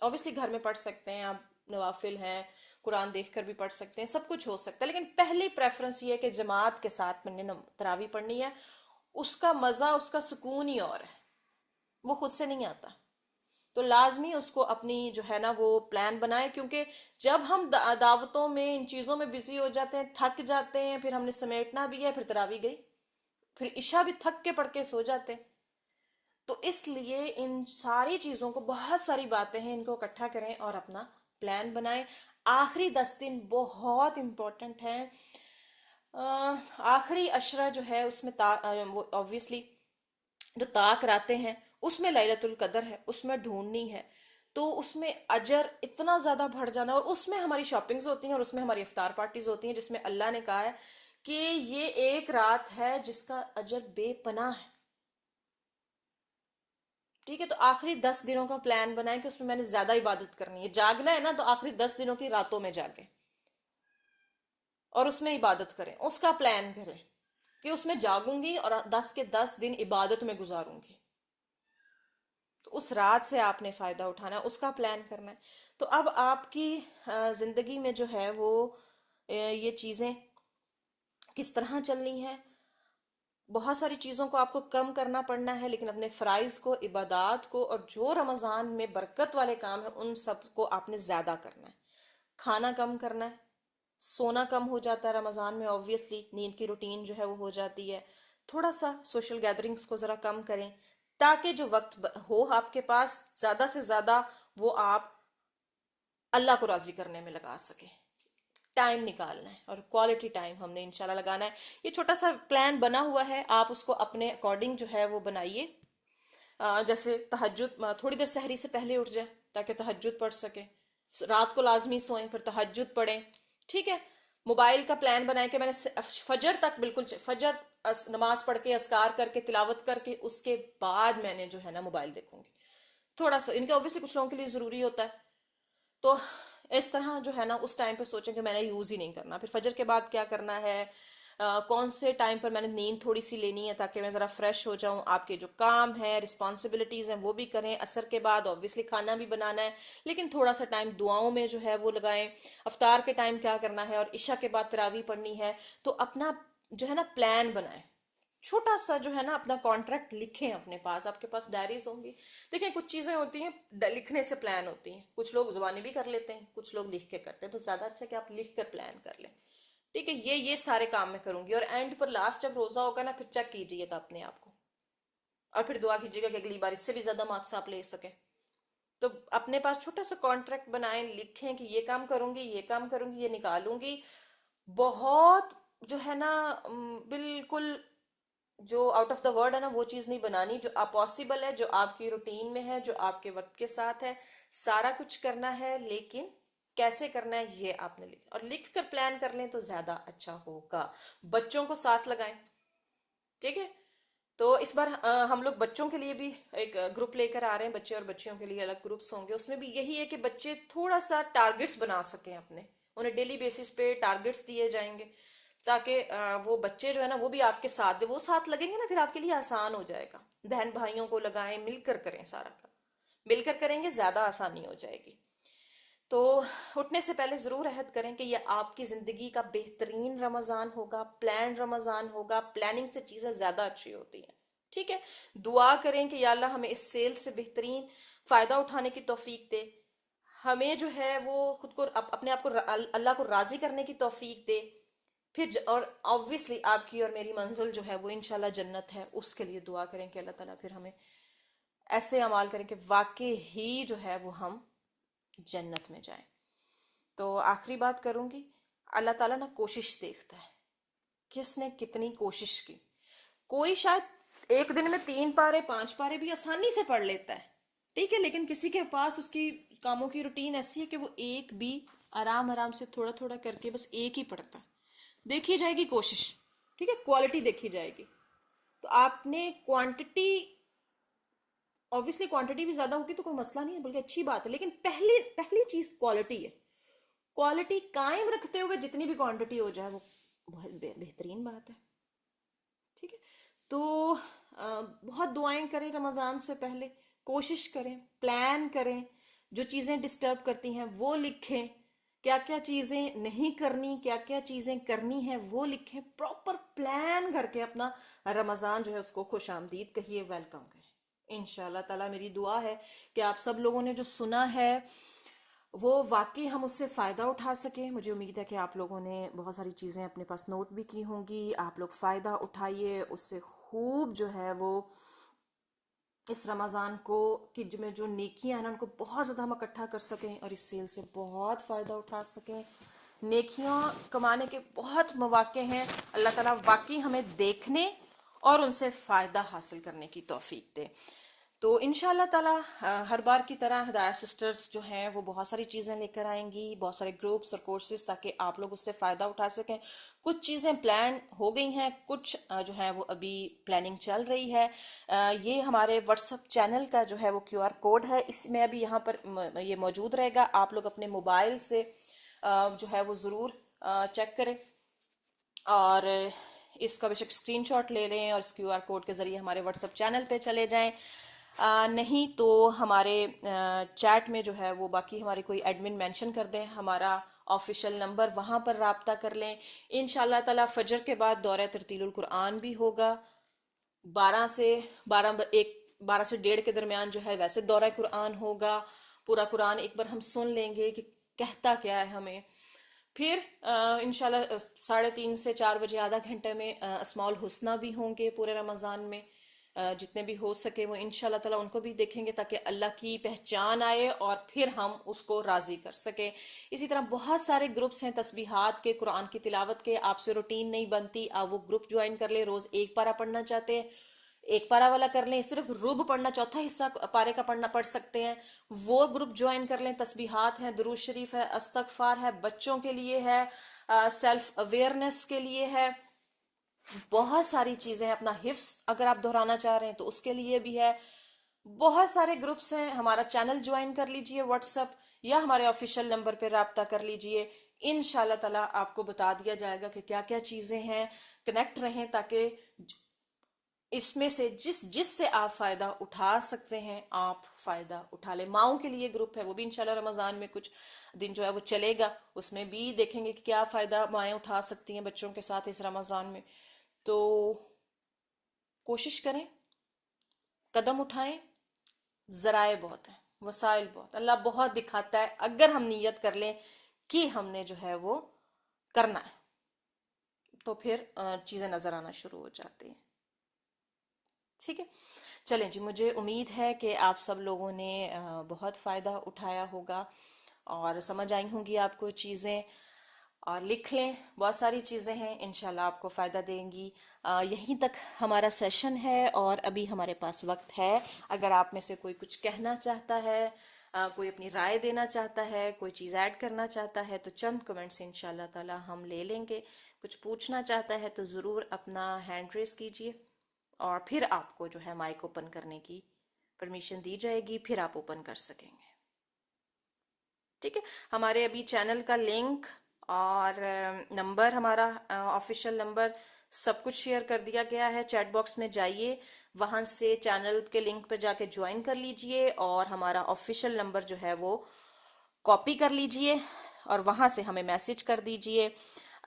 obviously گھر میں پڑھ سکتے ہیں آپ، نوافل ہیں، قرآن دیکھ کر بھی پڑھ سکتے ہیں، سب کچھ ہو سکتا ہے، لیکن پہلی پریفرنس یہ ہے کہ جماعت کے ساتھ میں نے تراویح پڑھنی ہے. اس کا مزہ، اس کا سکون ہی اور ہے، وہ خود سے نہیں آتا. تو لازمی اس کو اپنی جو ہے نا وہ پلان بنائے، کیونکہ جب ہم دعوتوں میں ان چیزوں میں بزی ہو جاتے ہیں، تھک جاتے ہیں، پھر ہم نے سمیٹنا بھی ہے، پھر تراویح گئی، پھر عشاء بھی تھک کے پڑھ کے سو جاتے ہیں. تو اس لیے ان ساری چیزوں کو، بہت ساری باتیں ہیں، ان کو اکٹھا کریں اور اپنا پلان بنائیں. آخری 10 دن بہت امپورٹنٹ ہیں. آخری عشرہ جو ہے اس میں وہ obviously جو طاق راتیں ہیں اس میں لیلۃ القدر ہے، اس میں ڈھونڈنی ہے. تو اس میں اجر اتنا زیادہ بڑھ جانا، اور اس میں ہماری شاپنگز ہوتی ہیں، اور اس میں ہماری افطار پارٹیز ہوتی ہیں، جس میں اللہ نے کہا ہے کہ یہ ایک رات ہے جس کا اجر بے پناہ ہے. ٹھیک ہے، تو آخری 10 دنوں کا پلان بنائیں کہ اس میں میں نے زیادہ عبادت کرنی ہے. جاگنا ہے نا، تو آخری 10 دنوں کی راتوں میں جاگیں اور اس میں عبادت کریں. اس کا پلان کریں کہ اس میں جاگوں گی اور 10 کے 10 دن عبادت میں گزاروں گی. تو اس رات سے آپ نے فائدہ اٹھانا ہے، اس کا پلان کرنا ہے. تو اب آپ کی زندگی میں جو ہے وہ یہ چیزیں کس طرح چلنی ہے. بہت ساری چیزوں کو آپ کو کم کرنا پڑنا ہے، لیکن اپنے فرائض کو، عبادات کو، اور جو رمضان میں برکت والے کام ہیں ان سب کو آپ نے زیادہ کرنا ہے. کھانا کم کرنا ہے، سونا کم ہو جاتا ہے رمضان میں، obviously نیند کی روٹین جو ہے وہ ہو جاتی ہے. تھوڑا سا سوشل گیدرنگز کو ذرا کم کریں، تاکہ جو وقت ہو آپ کے پاس زیادہ سے زیادہ وہ آپ اللہ کو راضی کرنے میں لگا سکیں. ٹائم نکالنا ہے، اور کوالٹی ٹائم ہم نے انشاءاللہ لگانا ہے. یہ چھوٹا سا پلان بنا ہوا ہے، آپ اس کو اپنے اکارڈنگ جو ہے وہ بنائیے. جیسے تہجد، تھوڑی دیر سحری سے پہلے اٹھ جائیں تاکہ تہجد پڑھ سکیں. رات کو لازمی سوئیں، پھر تہجد پڑھیں. ٹھیک ہے، موبائل کا پلان بنائیں کہ میں نے فجر تک، بالکل فجر نماز پڑھ کے، اذکار کر کے، تلاوت کر کے، اس کے بعد میں نے جو ہے نا موبائل دیکھوں گی. تھوڑا سا ان کے obviously کچھ لوگوں کے لیے ضروری ہوتا ہے. تو اس طرح جو ہے نا اس ٹائم پہ سوچیں کہ میں نے یوز ہی نہیں کرنا. پھر فجر کے بعد کیا کرنا ہے، کون سے ٹائم پر میں نے نیند تھوڑی سی لینی ہے تاکہ میں ذرا فریش ہو جاؤں. آپ کے جو کام ہیں، رسپانسبلٹیز ہیں، وہ بھی کریں. عصر کے بعد obviously کھانا بھی بنانا ہے، لیکن تھوڑا سا ٹائم دعاؤں میں جو ہے وہ لگائیں. افطار کے ٹائم کیا کرنا ہے، اور عشاء کے بعد تراویح پڑھنی ہے. تو اپنا جو ہے نا پلان بنائیں. چھوٹا سا جو ہے نا اپنا کانٹریکٹ لکھیں اپنے پاس. آپ کے پاس ڈائریز ہوں گی. دیکھیں کچھ چیزیں ہوتی ہیں لکھنے سے پلان ہوتی ہیں، کچھ لوگ زبانی بھی کر لیتے ہیں، کچھ لوگ لکھ کے کرتے ہیں. تو زیادہ اچھا کہ آپ لکھ کر پلان کر لیں. ٹھیک ہے، یہ سارے کام میں کروں گی، اور اینڈ پر لاسٹ جب روزہ ہوگا نا، پھر چیک کیجئے گا اپنے آپ کو، اور پھر دعا کیجئے گا کہ اگلی بار اس سے بھی زیادہ مارکس آپ لے سکیں. تو اپنے پاس چھوٹا سا کانٹریکٹ بنائیں، لکھیں کہ یہ کام کروں گی، یہ کام کروں گی، یہ نکالوں گی. بہت جو ہے نا بالکل جو آؤٹ آف دا ورڈ ہے نا وہ چیز نہیں بنانی. جو آپ پاسبل ہے، جو آپ کی روٹین میں ہے، جو آپ کے وقت کے ساتھ ہے، سارا کچھ کرنا ہے. لیکن کیسے کرنا ہے یہ آپ نے اور لکھ کر پلان کر لیں تو زیادہ اچھا ہوگا. بچوں کو ساتھ لگائیں. ٹھیک ہے، تو اس بار ہم لوگ بچوں کے لیے بھی ایک گروپ لے کر آ رہے ہیں. بچے اور بچیوں کے لیے الگ گروپس ہوں گے. اس میں بھی یہی ہے کہ بچے تھوڑا سا ٹارگٹس بنا سکیں اپنے. انہیں ڈیلی بیسس پہ ٹارگٹس دیے جائیں گے، تاکہ وہ بچے جو ہے نا وہ بھی آپ کے ساتھ، جب وہ ساتھ لگیں گے نا پھر آپ کے لیے آسان ہو جائے گا. بہن بھائیوں کو لگائیں، مل کر کریں. سارا کام مل کر کریں گے، زیادہ آسانی ہو جائے گی. تو اٹھنے سے پہلے ضرور عہد کریں کہ یہ آپ کی زندگی کا بہترین رمضان ہوگا، پلان رمضان ہوگا. پلاننگ سے چیزیں زیادہ اچھی ہوتی ہیں. ٹھیک ہے، دعا کریں کہ یا اللہ ہمیں اس سیل سے بہترین فائدہ اٹھانے کی توفیق دے. ہمیں جو ہے وہ خود کو، اپنے آپ کو اللہ کو راضی کرنے کی توفیق دے. پھر اور obviously آپ کی اور میری منزل جو ہے وہ انشاءاللہ جنت ہے. اس کے لیے دعا کریں کہ اللہ تعالیٰ پھر ہمیں ایسے اعمال کریں کہ واقعی ہی جو ہے وہ ہم جنت میں جائیں. تو آخری بات کروں گی، اللہ تعالیٰ نا کوشش دیکھتا ہے، کس نے کتنی کوشش کی. کوئی شاید ایک دن میں 3 پارے 5 پارے بھی آسانی سے پڑھ لیتا ہے. ٹھیک ہے، لیکن کسی کے پاس اس کی کاموں کی روٹین ایسی ہے کہ وہ ایک بھی آرام آرام سے تھوڑا تھوڑا کر کے بس ایک ہی پڑھتا ہے. دیکھی جائے گی کوشش. ٹھیک ہے، کوالٹی دیکھی جائے گی. تو آپ نے کوانٹٹی، obviously کوانٹٹی بھی زیادہ ہوگی تو کوئی مسئلہ نہیں ہے، بلکہ اچھی بات ہے، لیکن پہلی چیز کوالٹی ہے. کوالٹی قائم رکھتے ہوئے جتنی بھی کوانٹٹی ہو جائے وہ بہت بہترین بات ہے. ٹھیک ہے، تو بہت دعائیں کریں رمضان سے پہلے. کوشش کریں، پلان کریں، جو چیزیں ڈسٹرب کرتی ہیں وہ لکھیں، کیا کیا چیزیں نہیں کرنی، کیا کیا چیزیں کرنی ہیں وہ لکھیں، پراپر پلان کر کے اپنا رمضان جو ہے اس کو خوش آمدید کہیے، ویلکم کہیں۔ انشاءاللہ تعالیٰ میری دعا ہے کہ آپ سب لوگوں نے جو سنا ہے وہ واقعی ہم اس سے فائدہ اٹھا سکیں۔ مجھے امید ہے کہ آپ لوگوں نے بہت ساری چیزیں اپنے پاس نوٹ بھی کی ہوں گی، آپ لوگ فائدہ اٹھائیے اس سے، خوب جو ہے وہ اس رمضان کو کہ میں جو نیکیاں ہیں نا ان کو بہت زیادہ ہم اکٹھا کر سکیں اور اس سیل سے بہت فائدہ اٹھا سکیں۔ نیکیاں کمانے کے بہت مواقع ہیں، اللہ تعالیٰ واقعی ہمیں دیکھنے اور ان سے فائدہ حاصل کرنے کی توفیق دے۔ تو انشاءاللہ تعالیٰ ہر بار کی طرح ہدایت سسٹرز جو ہیں وہ بہت ساری چیزیں لے کر آئیں گی، بہت سارے گروپس اور کورسز، تاکہ آپ لوگ اس سے فائدہ اٹھا سکیں۔ کچھ چیزیں پلان ہو گئی ہیں، کچھ جو ہیں وہ ابھی پلاننگ چل رہی ہے۔ یہ ہمارے واٹس اپ چینل کا جو ہے وہ QR کوڈ ہے، اس میں ابھی یہاں پر یہ موجود رہے گا، آپ لوگ اپنے موبائل سے جو ہے وہ ضرور چیک کریں اور اس کا بے شک اسکرین شاٹ لے لیں اور اس QR کوڈ کے ذریعے ہمارے واٹس اپ چینل پہ چلے جائیں۔ نہیں تو ہمارے چیٹ میں جو ہے وہ باقی ہماری کوئی ایڈمن مینشن کر دیں ہمارا آفیشیل نمبر، وہاں پر رابطہ کر لیں۔ انشاءاللہ تعالیٰ فجر کے بعد دورہ ترتیل القرآن بھی ہوگا، 12 سے 1:30 کے درمیان جو ہے ویسے دورہ قرآن ہوگا، پورا قرآن ایک بار ہم سن لیں گے کہ کہتا کیا ہے ہمیں۔ پھر انشاءاللہ 3:30 سے 4 بجے آدھا گھنٹے میں اسماء الحسنہ بھی ہوں گے پورے رمضان میں، جتنے بھی ہو سکے وہ انشاءاللہ تعالیٰ ان کو بھی دیکھیں گے تاکہ اللہ کی پہچان آئے اور پھر ہم اس کو راضی کر سکیں۔ اسی طرح بہت سارے گروپس ہیں تسبیحات کے، قرآن کی تلاوت کے، آپ سے روٹین نہیں بنتی، آپ وہ گروپ جوائن کر لیں۔ روز ایک پارہ پڑھنا چاہتے ہیں ایک پارہ والا کر لیں، صرف رب پڑھنا چوتھا حصہ پارے کا پڑھ سکتے ہیں وہ گروپ جوائن کر لیں۔ تسبیحات ہیں، درود شریف ہے، استغفار ہے، بچوں کے لیے ہے، سیلف اویئرنس کے لیے ہے، بہت ساری چیزیں، اپنا حفظ اگر آپ دہرانا چاہ رہے ہیں تو اس کے لیے بھی ہے، بہت سارے گروپس ہیں۔ ہمارا چینل جوائن کر لیجئے واٹس اپ، یا ہمارے آفیشیل نمبر پہ رابطہ کر لیجئے، انشاءاللہ تعالیٰ آپ کو بتا دیا جائے گا کہ کیا کیا چیزیں ہیں۔ کنیکٹ رہیں تاکہ اس میں سے جس سے آپ فائدہ اٹھا سکتے ہیں آپ فائدہ اٹھا لیں۔ ماؤں کے لیے گروپ ہے، وہ بھی انشاءاللہ رمضان میں کچھ دن جو ہے وہ چلے گا، اس میں بھی دیکھیں گے کہ کیا فائدہ مائیں اٹھا سکتی ہیں بچوں کے ساتھ اس رمضان میں۔ تو کوشش کریں، قدم اٹھائیں، ذرائع بہت ہیں، وسائل بہت، اللہ بہت دکھاتا ہے اگر ہم نیت کر لیں کہ ہم نے جو ہے وہ کرنا ہے تو پھر چیزیں نظر آنا شروع ہو جاتی ہیں۔ ٹھیک ہے، چلیں جی، مجھے امید ہے کہ آپ سب لوگوں نے بہت فائدہ اٹھایا ہوگا اور سمجھ آئی ہوں گی آپ کو چیزیں، اور لکھ لیں، بہت ساری چیزیں ہیں انشاءاللہ آپ کو فائدہ دیں گی۔ یہیں تک ہمارا سیشن ہے اور ابھی ہمارے پاس وقت ہے، اگر آپ میں سے کوئی کچھ کہنا چاہتا ہے، کوئی اپنی رائے دینا چاہتا ہے، کوئی چیز ایڈ کرنا چاہتا ہے تو چند کمنٹس انشاءاللہ تعالی ہم لے لیں گے۔ کچھ پوچھنا چاہتا ہے تو ضرور اپنا ہینڈ ریز کیجئے اور پھر آپ کو جو ہے مائک اوپن کرنے کی پرمیشن دی جائے گی، پھر آپ اوپن کر سکیں گے۔ ٹھیک ہے، ہمارے ابھی چینل کا لنک اور نمبر، ہمارا آفیشیل نمبر، سب کچھ شیئر کر دیا گیا ہے، چیٹ باکس میں جائیے، وہاں سے چینل کے لنک پہ جا کے جوائن کر لیجئے اور ہمارا آفیشیل نمبر جو ہے وہ کاپی کر لیجئے اور وہاں سے ہمیں میسج کر دیجئے۔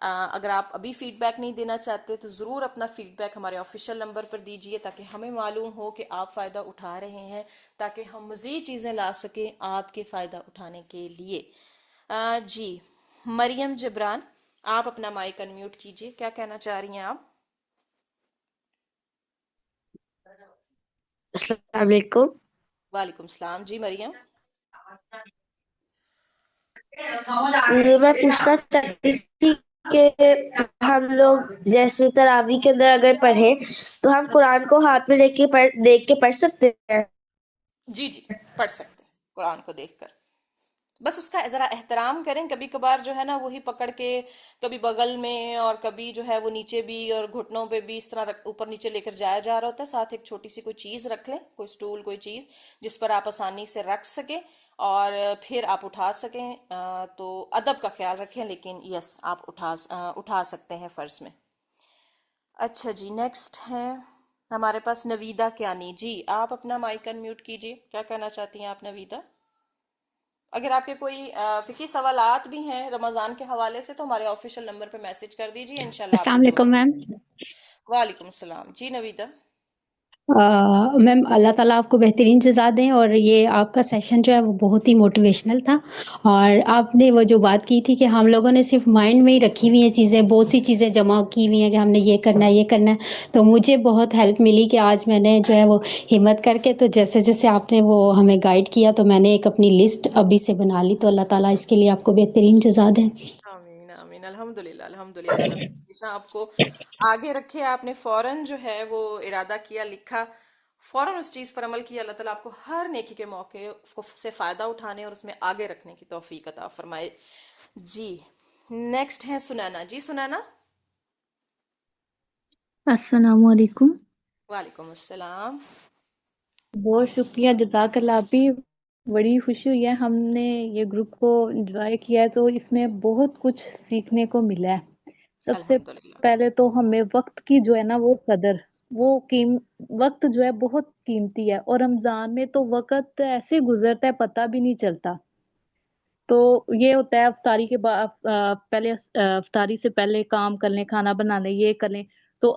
اگر آپ ابھی فیڈ بیک نہیں دینا چاہتے تو ضرور اپنا فیڈ بیک ہمارے آفیشیل نمبر پر دیجئے تاکہ ہمیں معلوم ہو کہ آپ فائدہ اٹھا رہے ہیں، تاکہ ہم مزید چیزیں لا سکیں آپ کے فائدہ اٹھانے کے لیے۔ جی مریم جبران، آپ اپنا مائک انمیوٹ کیجئے، کیا کہنا چاہ رہی ہیں آپ؟
السلام علیکم۔
وعلیکم السلام، جی مریم۔
میں پوچھنا چاہتی تھی کہ ہم لوگ جیسے تراویح کے اندر اگر پڑھیں تو ہم قرآن کو ہاتھ میں دیکھ کے پڑھ سکتے ہیں؟
جی جی، پڑھ سکتے ہیں قرآن کو دیکھ کر، بس اس کا ذرا احترام کریں، کبھی کبھار جو ہے نا وہی پکڑ کے کبھی بغل میں اور کبھی جو ہے وہ نیچے بھی اور گھٹنوں پہ بھی اس طرح اوپر نیچے لے کر جایا جا رہا ہوتا ہے، ساتھ ایک چھوٹی سی کوئی چیز رکھ لیں، کوئی سٹول، کوئی چیز جس پر آپ آسانی سے رکھ سکیں اور پھر آپ اٹھا سکیں، تو ادب کا خیال رکھیں، لیکن یس آپ اٹھا سکتے ہیں فرض میں۔ اچھا جی، نیکسٹ ہے ہمارے پاس نویدہ کیانی، جی آپ اپنا مائک انمیوٹ کیجئے، کیا کہنا چاہتی ہیں آپ نویدہ؟ اگر آپ کے کوئی فقی سوالات بھی ہیں رمضان کے حوالے سے تو ہمارے آفیشیل نمبر پہ میسج کر دیجیے، انشاءاللہ آپ کو
السلام علیکم
جواب
میم۔
دیں گے۔ وعلیکم السلام جی نویدہ۔
میم اللہ تعالیٰ آپ کو بہترین جزا دیں، اور یہ آپ کا سیشن جو ہے وہ بہت ہی موٹیویشنل تھا، اور آپ نے وہ جو بات کی تھی کہ ہم لوگوں نے صرف مائنڈ میں ہی رکھی ہوئی ہیں چیزیں، بہت سی چیزیں جمع کی ہوئی ہیں کہ ہم نے یہ کرنا ہے یہ کرنا ہے، تو مجھے بہت ہیلپ ملی کہ آج میں نے جو ہے وہ ہمت کر کے، تو جیسے جیسے آپ نے وہ ہمیں گائیڈ کیا تو میں نے ایک اپنی لسٹ ابھی سے بنا لی، تو اللہ تعالیٰ اس کے لیے آپ کو بہترین جزا دیں۔
آمین آمین، الحمدللہ الحمدللہ، اللہ تعالیٰ ہمیشہ آپ کو آگے رکھے۔ آپ نے فوراً جو ہے وہ ارادہ کیا، لکھا، فوراً اس چیز پر عمل کیا، اللہ تعالیٰ آپ کو ہر نیکی کے موقع سے فائدہ اٹھانے اور اس میں آگے رکھنے کی توفیق عطا فرمائے۔ جی نیکسٹ ہے سنانا۔ جی سنانا۔
السلام علیکم۔
وعلیکم السلام۔
بہت شکریہ، جزاک اللہ بھی۔ بڑی خوشی ہوئی ہے، ہم نے یہ گروپ کو انجوائے کیا ہے تو اس میں بہت کچھ سیکھنے کو ملا ہے۔ سب سے
الحمدللہ۔
پہلے تو ہمیں وقت کی جو ہے نا وہ قدر، وقت جو ہے بہت قیمتی ہے، اور رمضان میں تو وقت ایسے گزرتا ہے پتہ بھی نہیں چلتا۔ تو یہ ہوتا ہے افطاری کے بعد، پہلے افطاری سے پہلے کام کر لیں، کھانا بنا لیں، یہ کر لیں، تو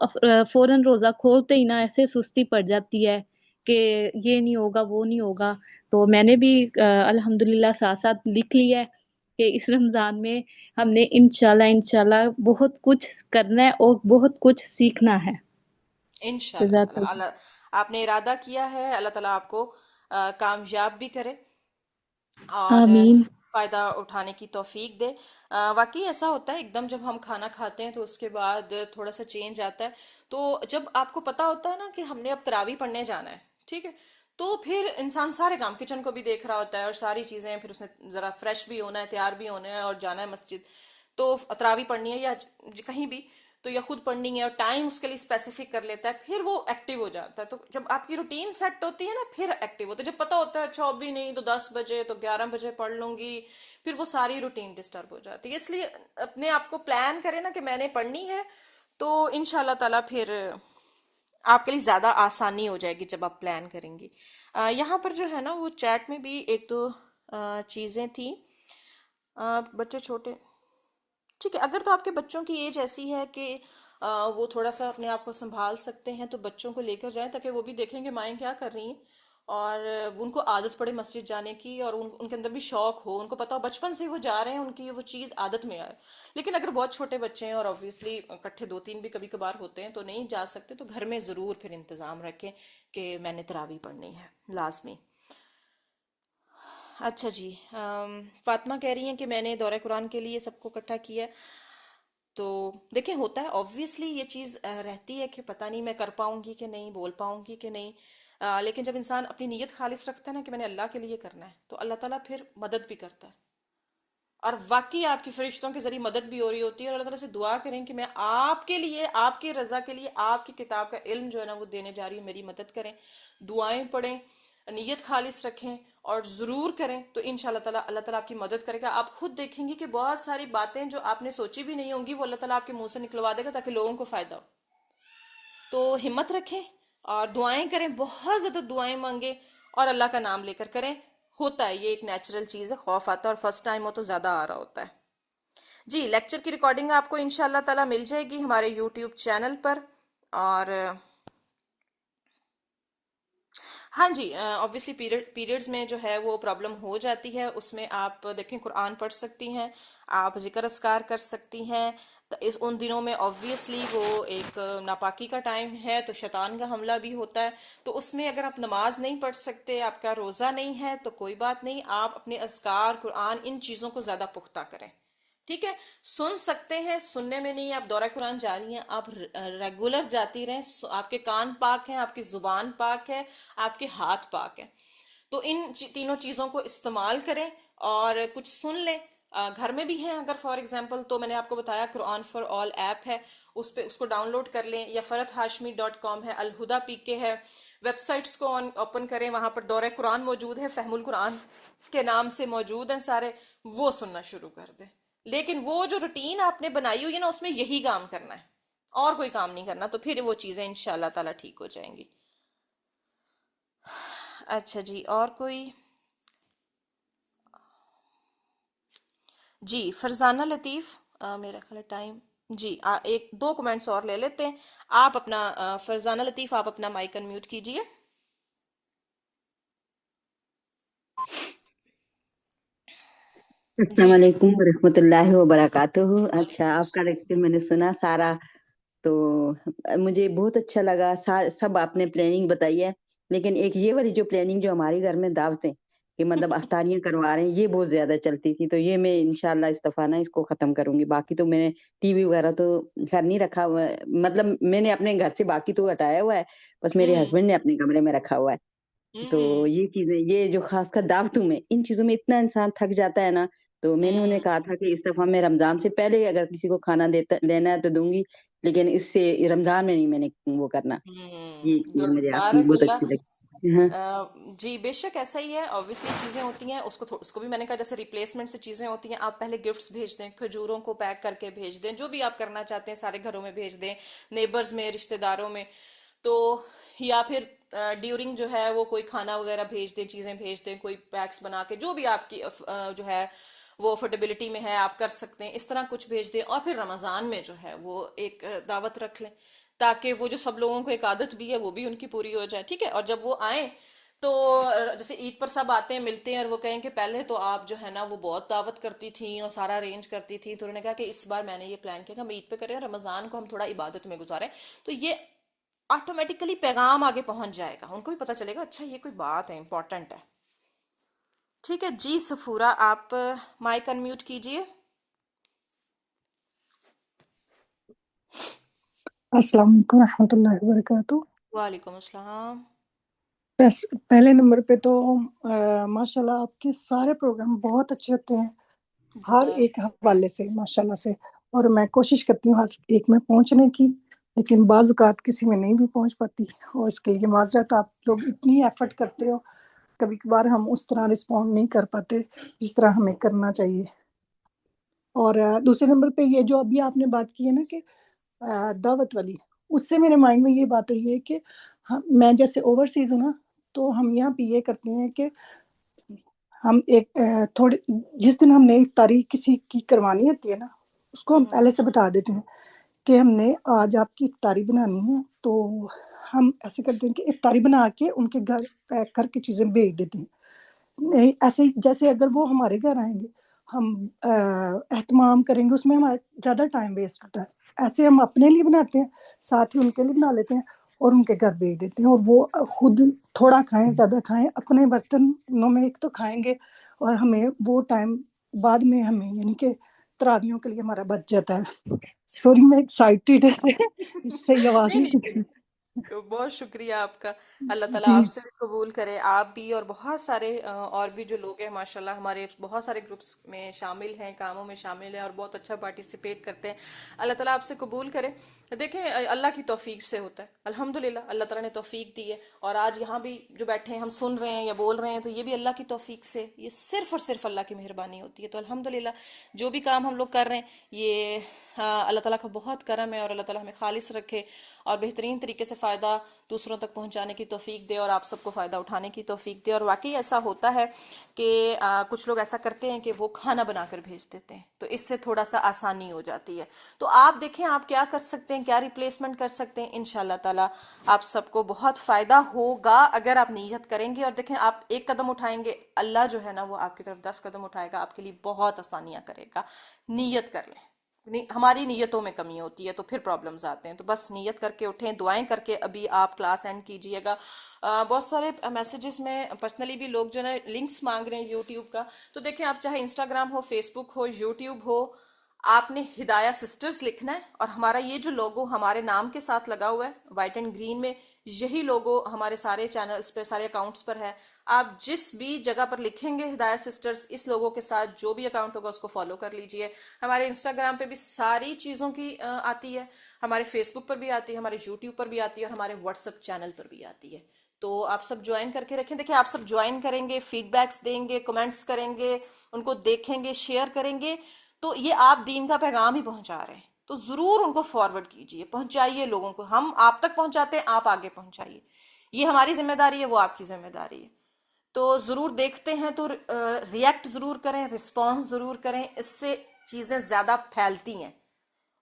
فوراً روزہ کھولتے ہی نا ایسے سستی پڑ جاتی ہے کہ یہ نہیں ہوگا وہ نہیں ہوگا۔ تو میں نے بھی الحمدللہ ساتھ ساتھ لکھ لیا ہے کہ اس رمضان میں ہم نے انشاءاللہ بہت کچھ کرنا ہے اور بہت کچھ سیکھنا ہے۔
انشاءاللہ
جزاک
تعالیٰ
اللہ۔
اللہ، آپ نے ارادہ کیا ہے، اللہ تعالیٰ آپ کو کامیاب بھی کرے اور
آمین۔
فائدہ اٹھانے کی توفیق دے۔ واقعی ایسا ہوتا ہے، ایک دم جب ہم کھانا کھاتے ہیں تو اس کے بعد تھوڑا سا چینج آتا ہے، تو جب آپ کو پتا ہوتا ہے نا کہ ہم نے اب تراویح پڑھنے جانا ہے، ٹھیک ہے، تو پھر انسان سارے کام، کچن کو بھی دیکھ رہا ہوتا ہے اور ساری چیزیں، پھر اس نے ذرا فریش بھی ہونا ہے، تیار بھی ہونا ہے اور جانا ہے مسجد، تو تراویح پڑھنی ہے یا کہیں بھی، تو یا خود پڑھنی ہے اور ٹائم اس کے لیے اسپیسیفک کر لیتا ہے، پھر وہ ایکٹیو ہو جاتا ہے۔ تو جب آپ کی روٹین سیٹ ہوتی ہے نا پھر ایکٹیو ہوتا ہے، جب پتہ ہوتا ہے اچھا اب بھی نہیں تو 10 بجے تو 11 بجے پڑھ لوں گی، پھر وہ ساری روٹین ڈسٹرب ہو جاتی ہے۔ اس لیے اپنے آپ کو پلان کریں نا کہ میں نے پڑھنی ہے، تو انشاءاللہ تعالیٰ پھر آپ کے لیے زیادہ آسانی ہو جائے گی جب آپ پلان کریں گی۔ یہاں پر جو ہے نا وہ چیٹ میں بھی ایک دو چیزیں تھیں۔ بچے چھوٹے، ٹھیک ہے، اگر تو آپ کے بچوں کی ایج ایسی ہے کہ وہ تھوڑا سا اپنے آپ کو سنبھال سکتے ہیں تو بچوں کو لے کر جائیں، تاکہ وہ بھی دیکھیں کہ مائیں کیا کر رہی ہیں، اور ان کو عادت پڑے مسجد جانے کی، اور ان کے اندر بھی شوق ہو، ان کو پتا ہو بچپن سے وہ جا رہے ہیں، ان کی وہ چیز عادت میں آئے۔ لیکن اگر بہت چھوٹے بچے ہیں اور آبویسلی اکٹھے 2 3 بھی کبھی کبھار ہوتے ہیں تو نہیں جا سکتے، تو گھر میں ضرور پھر انتظام رکھیں کہ میں نے تراویح پڑھنی ہے لازمی۔ اچھا جی، فاطمہ کہہ رہی ہیں کہ میں نے دورہ قرآن کے لیے سب کو اکٹھا کیا، تو دیکھیں ہوتا ہے آبویسلی یہ چیز رہتی ہے کہ پتہ نہیں میں کر پاؤں گی کہ نہیں، بول پاؤں گی کہ نہیں، لیکن جب انسان اپنی نیت خالص رکھتا ہے نا کہ میں نے اللہ کے لیے کرنا ہے، تو اللہ تعالیٰ پھر مدد بھی کرتا ہے، اور واقعی آپ کی فرشتوں کے ذریعے مدد بھی ہو رہی ہوتی ہے، اور اللہ تعالیٰ سے دعا کریں کہ میں آپ کے لیے، آپ کی رضا کے لیے، آپ کی کتاب کا علم جو ہے نا وہ دینے جا رہی ہوں، میری مدد کریں، دعائیں پڑھیں، نیت خالص رکھیں اور ضرور کریں، تو انشاءاللہ تعالیٰ اللہ تعالیٰ آپ کی مدد کرے گا۔ آپ خود دیکھیں گے کہ بہت ساری باتیں جو آپ نے سوچی بھی نہیں ہوں گی وہ اللہ تعالیٰ آپ کے منہ سے نکلوا دے گا، تاکہ لوگوں کو فائدہ ہو۔ تو ہمت رکھیں اور دعائیں کریں، بہت زیادہ دعائیں مانگیں اور اللہ کا نام لے کر کریں۔ ہوتا ہے یہ ایک نیچرل چیز ہے، خوف آتا ہے اور فرسٹ ٹائم ہو تو زیادہ آ رہا ہوتا ہے۔ جی لیکچر کی ریکارڈنگ آپ کو انشاءاللہ تعالیٰ مل جائے گی ہمارے یوٹیوب چینل پر، اور ہاں جی obviously پیریڈز میں جو ہے وہ پرابلم ہو جاتی ہے، اس میں آپ دیکھیں قرآن پڑھ سکتی ہیں، آپ ذکر اذکار کر سکتی ہیں، ان دنوں میں obviously وہ ایک ناپاکی کا ٹائم ہے تو شیطان کا حملہ بھی ہوتا ہے، تو اس میں اگر آپ نماز نہیں پڑھ سکتے، آپ کا روزہ نہیں ہے، تو کوئی بات نہیں، آپ اپنے اذکار، قرآن، ان چیزوں کو زیادہ پختہ کریں، ٹھیک ہے، سن سکتے ہیں، سننے میں نہیں، آپ دورہ قرآن جاری ہیں، آپ ریگولر جاتی رہیں، آپ کے کان پاک ہیں، آپ کی زبان پاک ہے، آپ کے ہاتھ پاک ہیں، تو ان تینوں چیزوں کو استعمال کریں اور کچھ سن لیں۔ گھر میں بھی ہیں اگر فار ایگزامپل، تو میں نے آپ کو بتایا قرآن فار آل ایپ ہے، اس پہ اس کو ڈاؤن لوڈ کر لیں، یا فرحت.hashmi.com ہے، الہدا پی کے ہے، ویب سائٹس کو اوپن کریں، وہاں پر دورہ قرآن موجود ہے، فہم القرآن کے نام سے موجود ہیں سارے، وہ سننا شروع کر دیں۔ لیکن وہ جو روٹین آپ نے بنائی ہوئی ہے نا اس میں یہی کام کرنا ہے اور کوئی کام نہیں کرنا، تو پھر وہ چیزیں انشاءاللہ تعالیٰ ٹھیک ہو جائیں گی۔ اچھا جی، اور کوئی؟ جی فرزانہ لطیف، میرا خیال ہے ٹائم، جی ایک دو کمنٹس اور لے لیتے ہیں. آپ اپنا فرزانہ لطیف آپ اپنا مائک انمیوٹ کیجئے.
السلام
جی
علیکم ورحمۃ اللہ وبرکاتہ. اچھا، آپ کا لیکچر میں نے سنا سارا، تو مجھے بہت اچھا لگا. سب آپ نے پلاننگ بتائی ہے، لیکن ایک یہ والی جو پلاننگ جو ہمارے گھر میں دعوتیں کہ مطلب افطاریاں کروا رہے ہیں، یہ بہت زیادہ چلتی تھی. تو یہ میں انشاءاللہ اس دفعہ نا اس کو ختم کروں گی. باقی تو میں نے ٹی وی وغیرہ تو گھر نہیں رکھا ہوا ہے، مطلب میں نے اپنے گھر سے باقی تو ہٹایا ہوا ہے، بس میرے
ہوں
ہسبینڈ نے اپنے کمرے میں رکھا ہوا ہے. تو
ہوں
یہ چیزیں، یہ جو خاص کر دعوتوں میں، ان چیزوں میں اتنا انسان تھک جاتا ہے نا. تو میں نے انہیں کہا
ہوں
تھا کہ اس دفعہ میں رمضان سے پہلے اگر کسی کو کھانا دینا ہے تو دوں گی، لیکن اس سے رمضان میں نہیں میں نے وہ کرنا. یہ چیز
گڈ،
مجھے آپ کی
بارک
بہت
اللہ.
اچھی لگی. ہاں
جی بے شک ایسا ہی ہے، obviously چیزیں ہوتی ہیں، اس کو بھی میں نے کہا جیسے ریپلیسمنٹ سے چیزیں ہوتی ہیں. آپ پہلے گفٹس بھیج دیں، کھجوروں کو پیک کر کے بھیج دیں، جو بھی آپ کرنا چاہتے ہیں سارے گھروں میں بھیج دیں، نیبرز میں، رشتہ داروں میں. تو یا پھر ڈیورنگ جو ہے وہ کوئی کھانا وغیرہ بھیج دیں، چیزیں بھیج دیں، کوئی پیکس بنا کے، جو بھی آپ کی جو ہے وہ افورڈیبلٹی میں ہے آپ کر سکتے ہیں، اس طرح کچھ بھیج دیں. اور پھر رمضان میں جو ہے وہ ایک دعوت رکھ لیں، تاکہ وہ جو سب لوگوں کو ایک عادت بھی ہے وہ بھی ان کی پوری ہو جائے. ٹھیک ہے، اور جب وہ آئیں تو جیسے عید پر سب آتے ہیں ملتے ہیں، اور وہ کہیں کہ پہلے تو آپ جو ہے نا وہ بہت دعوت کرتی تھیں اور سارا ارینج کرتی تھیں، تو انہوں نے کہا کہ اس بار میں نے یہ پلان کیا کہ ہم عید پہ کریں اور رمضان کو ہم تھوڑا عبادت میں گزاریں. تو یہ آٹومیٹیکلی پیغام آگے پہنچ جائے گا، ان کو بھی پتہ چلے گا اچھا یہ کوئی بات ہے، امپورٹنٹ ہے. ٹھیک ہے جی. سفورہ آپ مائک انمیوٹ کیجئے.
السلام علیکم ورحمۃ اللہ وبرکاتہ.
وعلیکم السلام.
پہلے نمبر پہ تو ماشاء اللہ آپ کے سارے پروگرام بہت اچھے ہوتے ہیں، ہر
جزاک
ایک حوالے سے ماشاء اللہ سے. اور میں کوشش کرتی ہوں ہر ایک میں پہنچنے کی، لیکن بعض اوقات کسی میں نہیں بھی پہنچ پاتی، اور اس کے لیے معذرت. آپ لوگ اتنی ایفرٹ کرتے ہو، کبھی کبھار ہم اس طرح رسپونڈ نہیں کر پاتے جس طرح ہمیں کرنا چاہیے. اور دوسرے نمبر پہ یہ جو ابھی آپ نے بات کی ہے نا کہ دعوت والی، اس سے میرے مائنڈ میں یہ بات ہوئی ہے کہ میں جیسے اوورسیز ہوں نا، تو ہم یہاں پہ یہ کرتے ہیں کہ ہم ایک تھوڑے جس دن ہم نے تاریخ کسی کی کروانی ہوتی ہے نا، اس کو ہم پہلے سے بتا دیتے ہیں کہ ہم نے آج آپ کی افطاری بنانی ہے. تو ہم ایسے کرتے ہیں کہ افطاری بنا کے ان کے گھر پیک کر کے چیزیں بھیج دیتے ہیں. نہیں ایسے ہی جیسے اگر وہ ہمارے گھر آئیں گے، ہم اہتمام کریں گے، اس میں ہمارا زیادہ ٹائم ویسٹ ہوتا ہے. ایسے ہم اپنے لیے بناتے ہیں، ساتھ ہی ان کے لیے بنا لیتے ہیں اور ان کے گھر بھیج دیتے ہیں. اور وہ خود تھوڑا کھائیں زیادہ کھائیں، اپنے برتنوں میں ایک تو کھائیں گے، اور ہمیں وہ ٹائم بعد میں ہمیں یعنی کہ تراویحوں کے لیے ہمارا بچ جاتا ہے. سوری میں ایکسائٹیڈ اس سے آواز
نہیں
نہیں
نہیں،
نکلی.
بہت شکریہ آپ کا. اللہ تعالیٰ
جی
آپ سے بھی قبول کرے، آپ بھی اور بہت سارے اور بھی جو لوگ ہیں ماشاءاللہ ہمارے بہت سارے گروپس میں شامل ہیں، کاموں میں شامل ہیں اور بہت اچھا پارٹیسپیٹ کرتے ہیں. اللہ تعالیٰ آپ سے قبول کرے. دیکھیں اللہ کی توفیق سے ہوتا ہے، الحمدللہ اللہ تعالیٰ نے توفیق دی ہے. اور آج یہاں بھی جو بیٹھے ہیں ہم سن رہے ہیں یا بول رہے ہیں، تو یہ بھی اللہ کی توفیق سے، یہ صرف اور صرف اللہ کی مہربانی ہوتی ہے. تو الحمدللہ جو بھی کام ہم لوگ کر رہے ہیں یہ اللہ تعالیٰ کا بہت کرم ہے، اور اللہ تعالیٰ ہمیں خالص رکھے اور بہترین طریقے سے فائدہ دوسروں تک پہنچانے کی توفیق دے، اور آپ سب کو فائدہ اٹھانے کی توفیق دے. اور واقعی ایسا ہوتا ہے کہ کچھ لوگ ایسا کرتے ہیں کہ وہ کھانا بنا کر بھیج دیتے ہیں، تو اس سے تھوڑا سا آسانی ہو جاتی ہے. تو آپ دیکھیں آپ کیا کر سکتے ہیں، کیا ریپلیسمنٹ کر سکتے ہیں. انشاءاللہ تعالیٰ آپ سب کو بہت فائدہ ہوگا اگر آپ نیت کریں گے. اور دیکھیں آپ ایک قدم اٹھائیں گے، اللہ جو ہے نا وہ آپ کی طرف 10 قدم اٹھائے گا، آپ کے لیے بہت آسانیاں کرے گا. نیت کر لیں. ہماری نیتوں میں کمی ہوتی ہے تو پھر پرابلمز آتے ہیں. تو بس نیت کر کے اٹھیں، دعائیں کر کے ابھی آپ کلاس اینڈ کیجئے گا. بہت سارے میسیجز میں پرسنلی بھی لوگ جو ہے لنکس مانگ رہے ہیں یوٹیوب کا. تو دیکھیں آپ چاہے انسٹاگرام ہو، فیس بک ہو، یوٹیوب ہو، آپ نے ہدایہ سسٹرز لکھنا ہے، اور ہمارا یہ جو لوگو ہمارے نام کے ساتھ لگا ہوا ہے وائٹ اینڈ گرین میں، یہی لوگو ہمارے سارے چینلز پہ، سارے اکاؤنٹس پر ہے. آپ جس بھی جگہ پر لکھیں گے ہدایہ سسٹرز، اس لوگوں کے ساتھ جو بھی اکاؤنٹ ہوگا اس کو فالو کر لیجئے. ہمارے انسٹاگرام پہ بھی ساری چیزوں کی آتی ہے، ہمارے فیس بک پر بھی آتی ہے، ہمارے یوٹیوب پر بھی آتی ہے، اور ہمارے واٹس ایپ چینل پر بھی آتی ہے. تو آپ سب جوائن کر کے رکھیں. دیکھیں آپ سب جوائن کریں گے، فیڈ بیکس دیں گے، کمنٹس کریں گے، ان کو دیکھیں گے، شیئر کریں گے، تو یہ آپ دین کا پیغام ہی پہنچا رہے ہیں. تو ضرور ان کو فارورڈ کیجئے، پہنچائیے لوگوں کو. ہم آپ تک پہنچاتے ہیں، آپ آگے پہنچائیے. یہ ہماری ذمہ داری ہے، وہ آپ کی ذمہ داری ہے. تو ضرور دیکھتے ہیں تو ریئیکٹ ضرور کریں، رسپانس ضرور کریں، اس سے چیزیں زیادہ پھیلتی ہیں،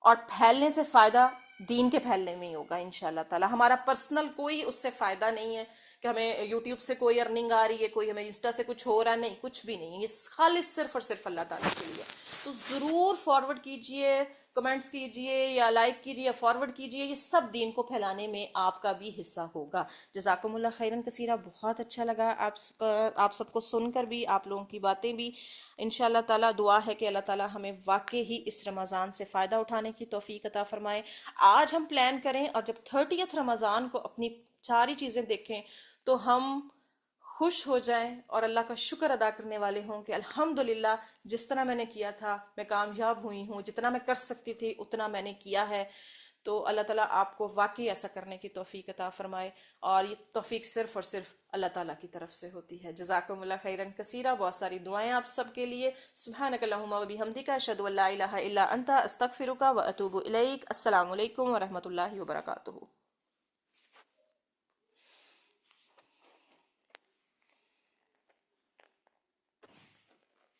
اور پھیلنے سے فائدہ دین کے پھیلنے میں ہی ہوگا انشاءاللہ تعالی. ہمارا پرسنل کوئی اس سے فائدہ نہیں ہے کہ ہمیں یوٹیوب سے کوئی ارننگ آ رہی ہے، کوئی ہمیں انسٹا سے کچھ ہو رہا، نہیں، کچھ بھی نہیں ہے، یہ خالص صرف اور صرف اللہ تعالیٰ کے لیے. تو ضرور فارورڈ کیجئے، کمنٹس کیجئے یا لائک کیجئے یا فارورڈ کیجئے، یہ سب دین کو پھیلانے میں آپ کا بھی حصہ ہوگا. جزاکم اللہ خیرن کثیرہ. بہت اچھا لگا آپ سب کو سن کر بھی، آپ لوگوں کی باتیں بھی. انشاءاللہ تعالیٰ دعا ہے کہ اللہ تعالیٰ ہمیں واقعی ہی اس رمضان سے فائدہ اٹھانے کی توفیق عطا فرمائے. آج ہم پلان کریں اور جب 30th رمضان کو اپنی ساری چیزیں دیکھیں تو ہم خوش ہو جائیں اور اللہ کا شکر ادا کرنے والے ہوں کہ الحمدللہ جس طرح میں نے کیا تھا میں کامیاب ہوئی ہوں، جتنا میں کر سکتی تھی اتنا میں نے کیا ہے. تو اللہ تعالیٰ آپ کو واقعی ایسا کرنے کی توفیق عطا فرمائے، اور یہ توفیق صرف اور صرف اللہ تعالیٰ کی طرف سے ہوتی ہے. جزاکم اللہ خیرن کثیرہ. بہت ساری دعائیں آپ سب کے لیے. سبحانک اللہم و بحمدک، اشہد ان لا الہ الا انت، استغفرک و اتوب الیک. السلام علیکم ورحمۃ اللہ وبرکاتہ.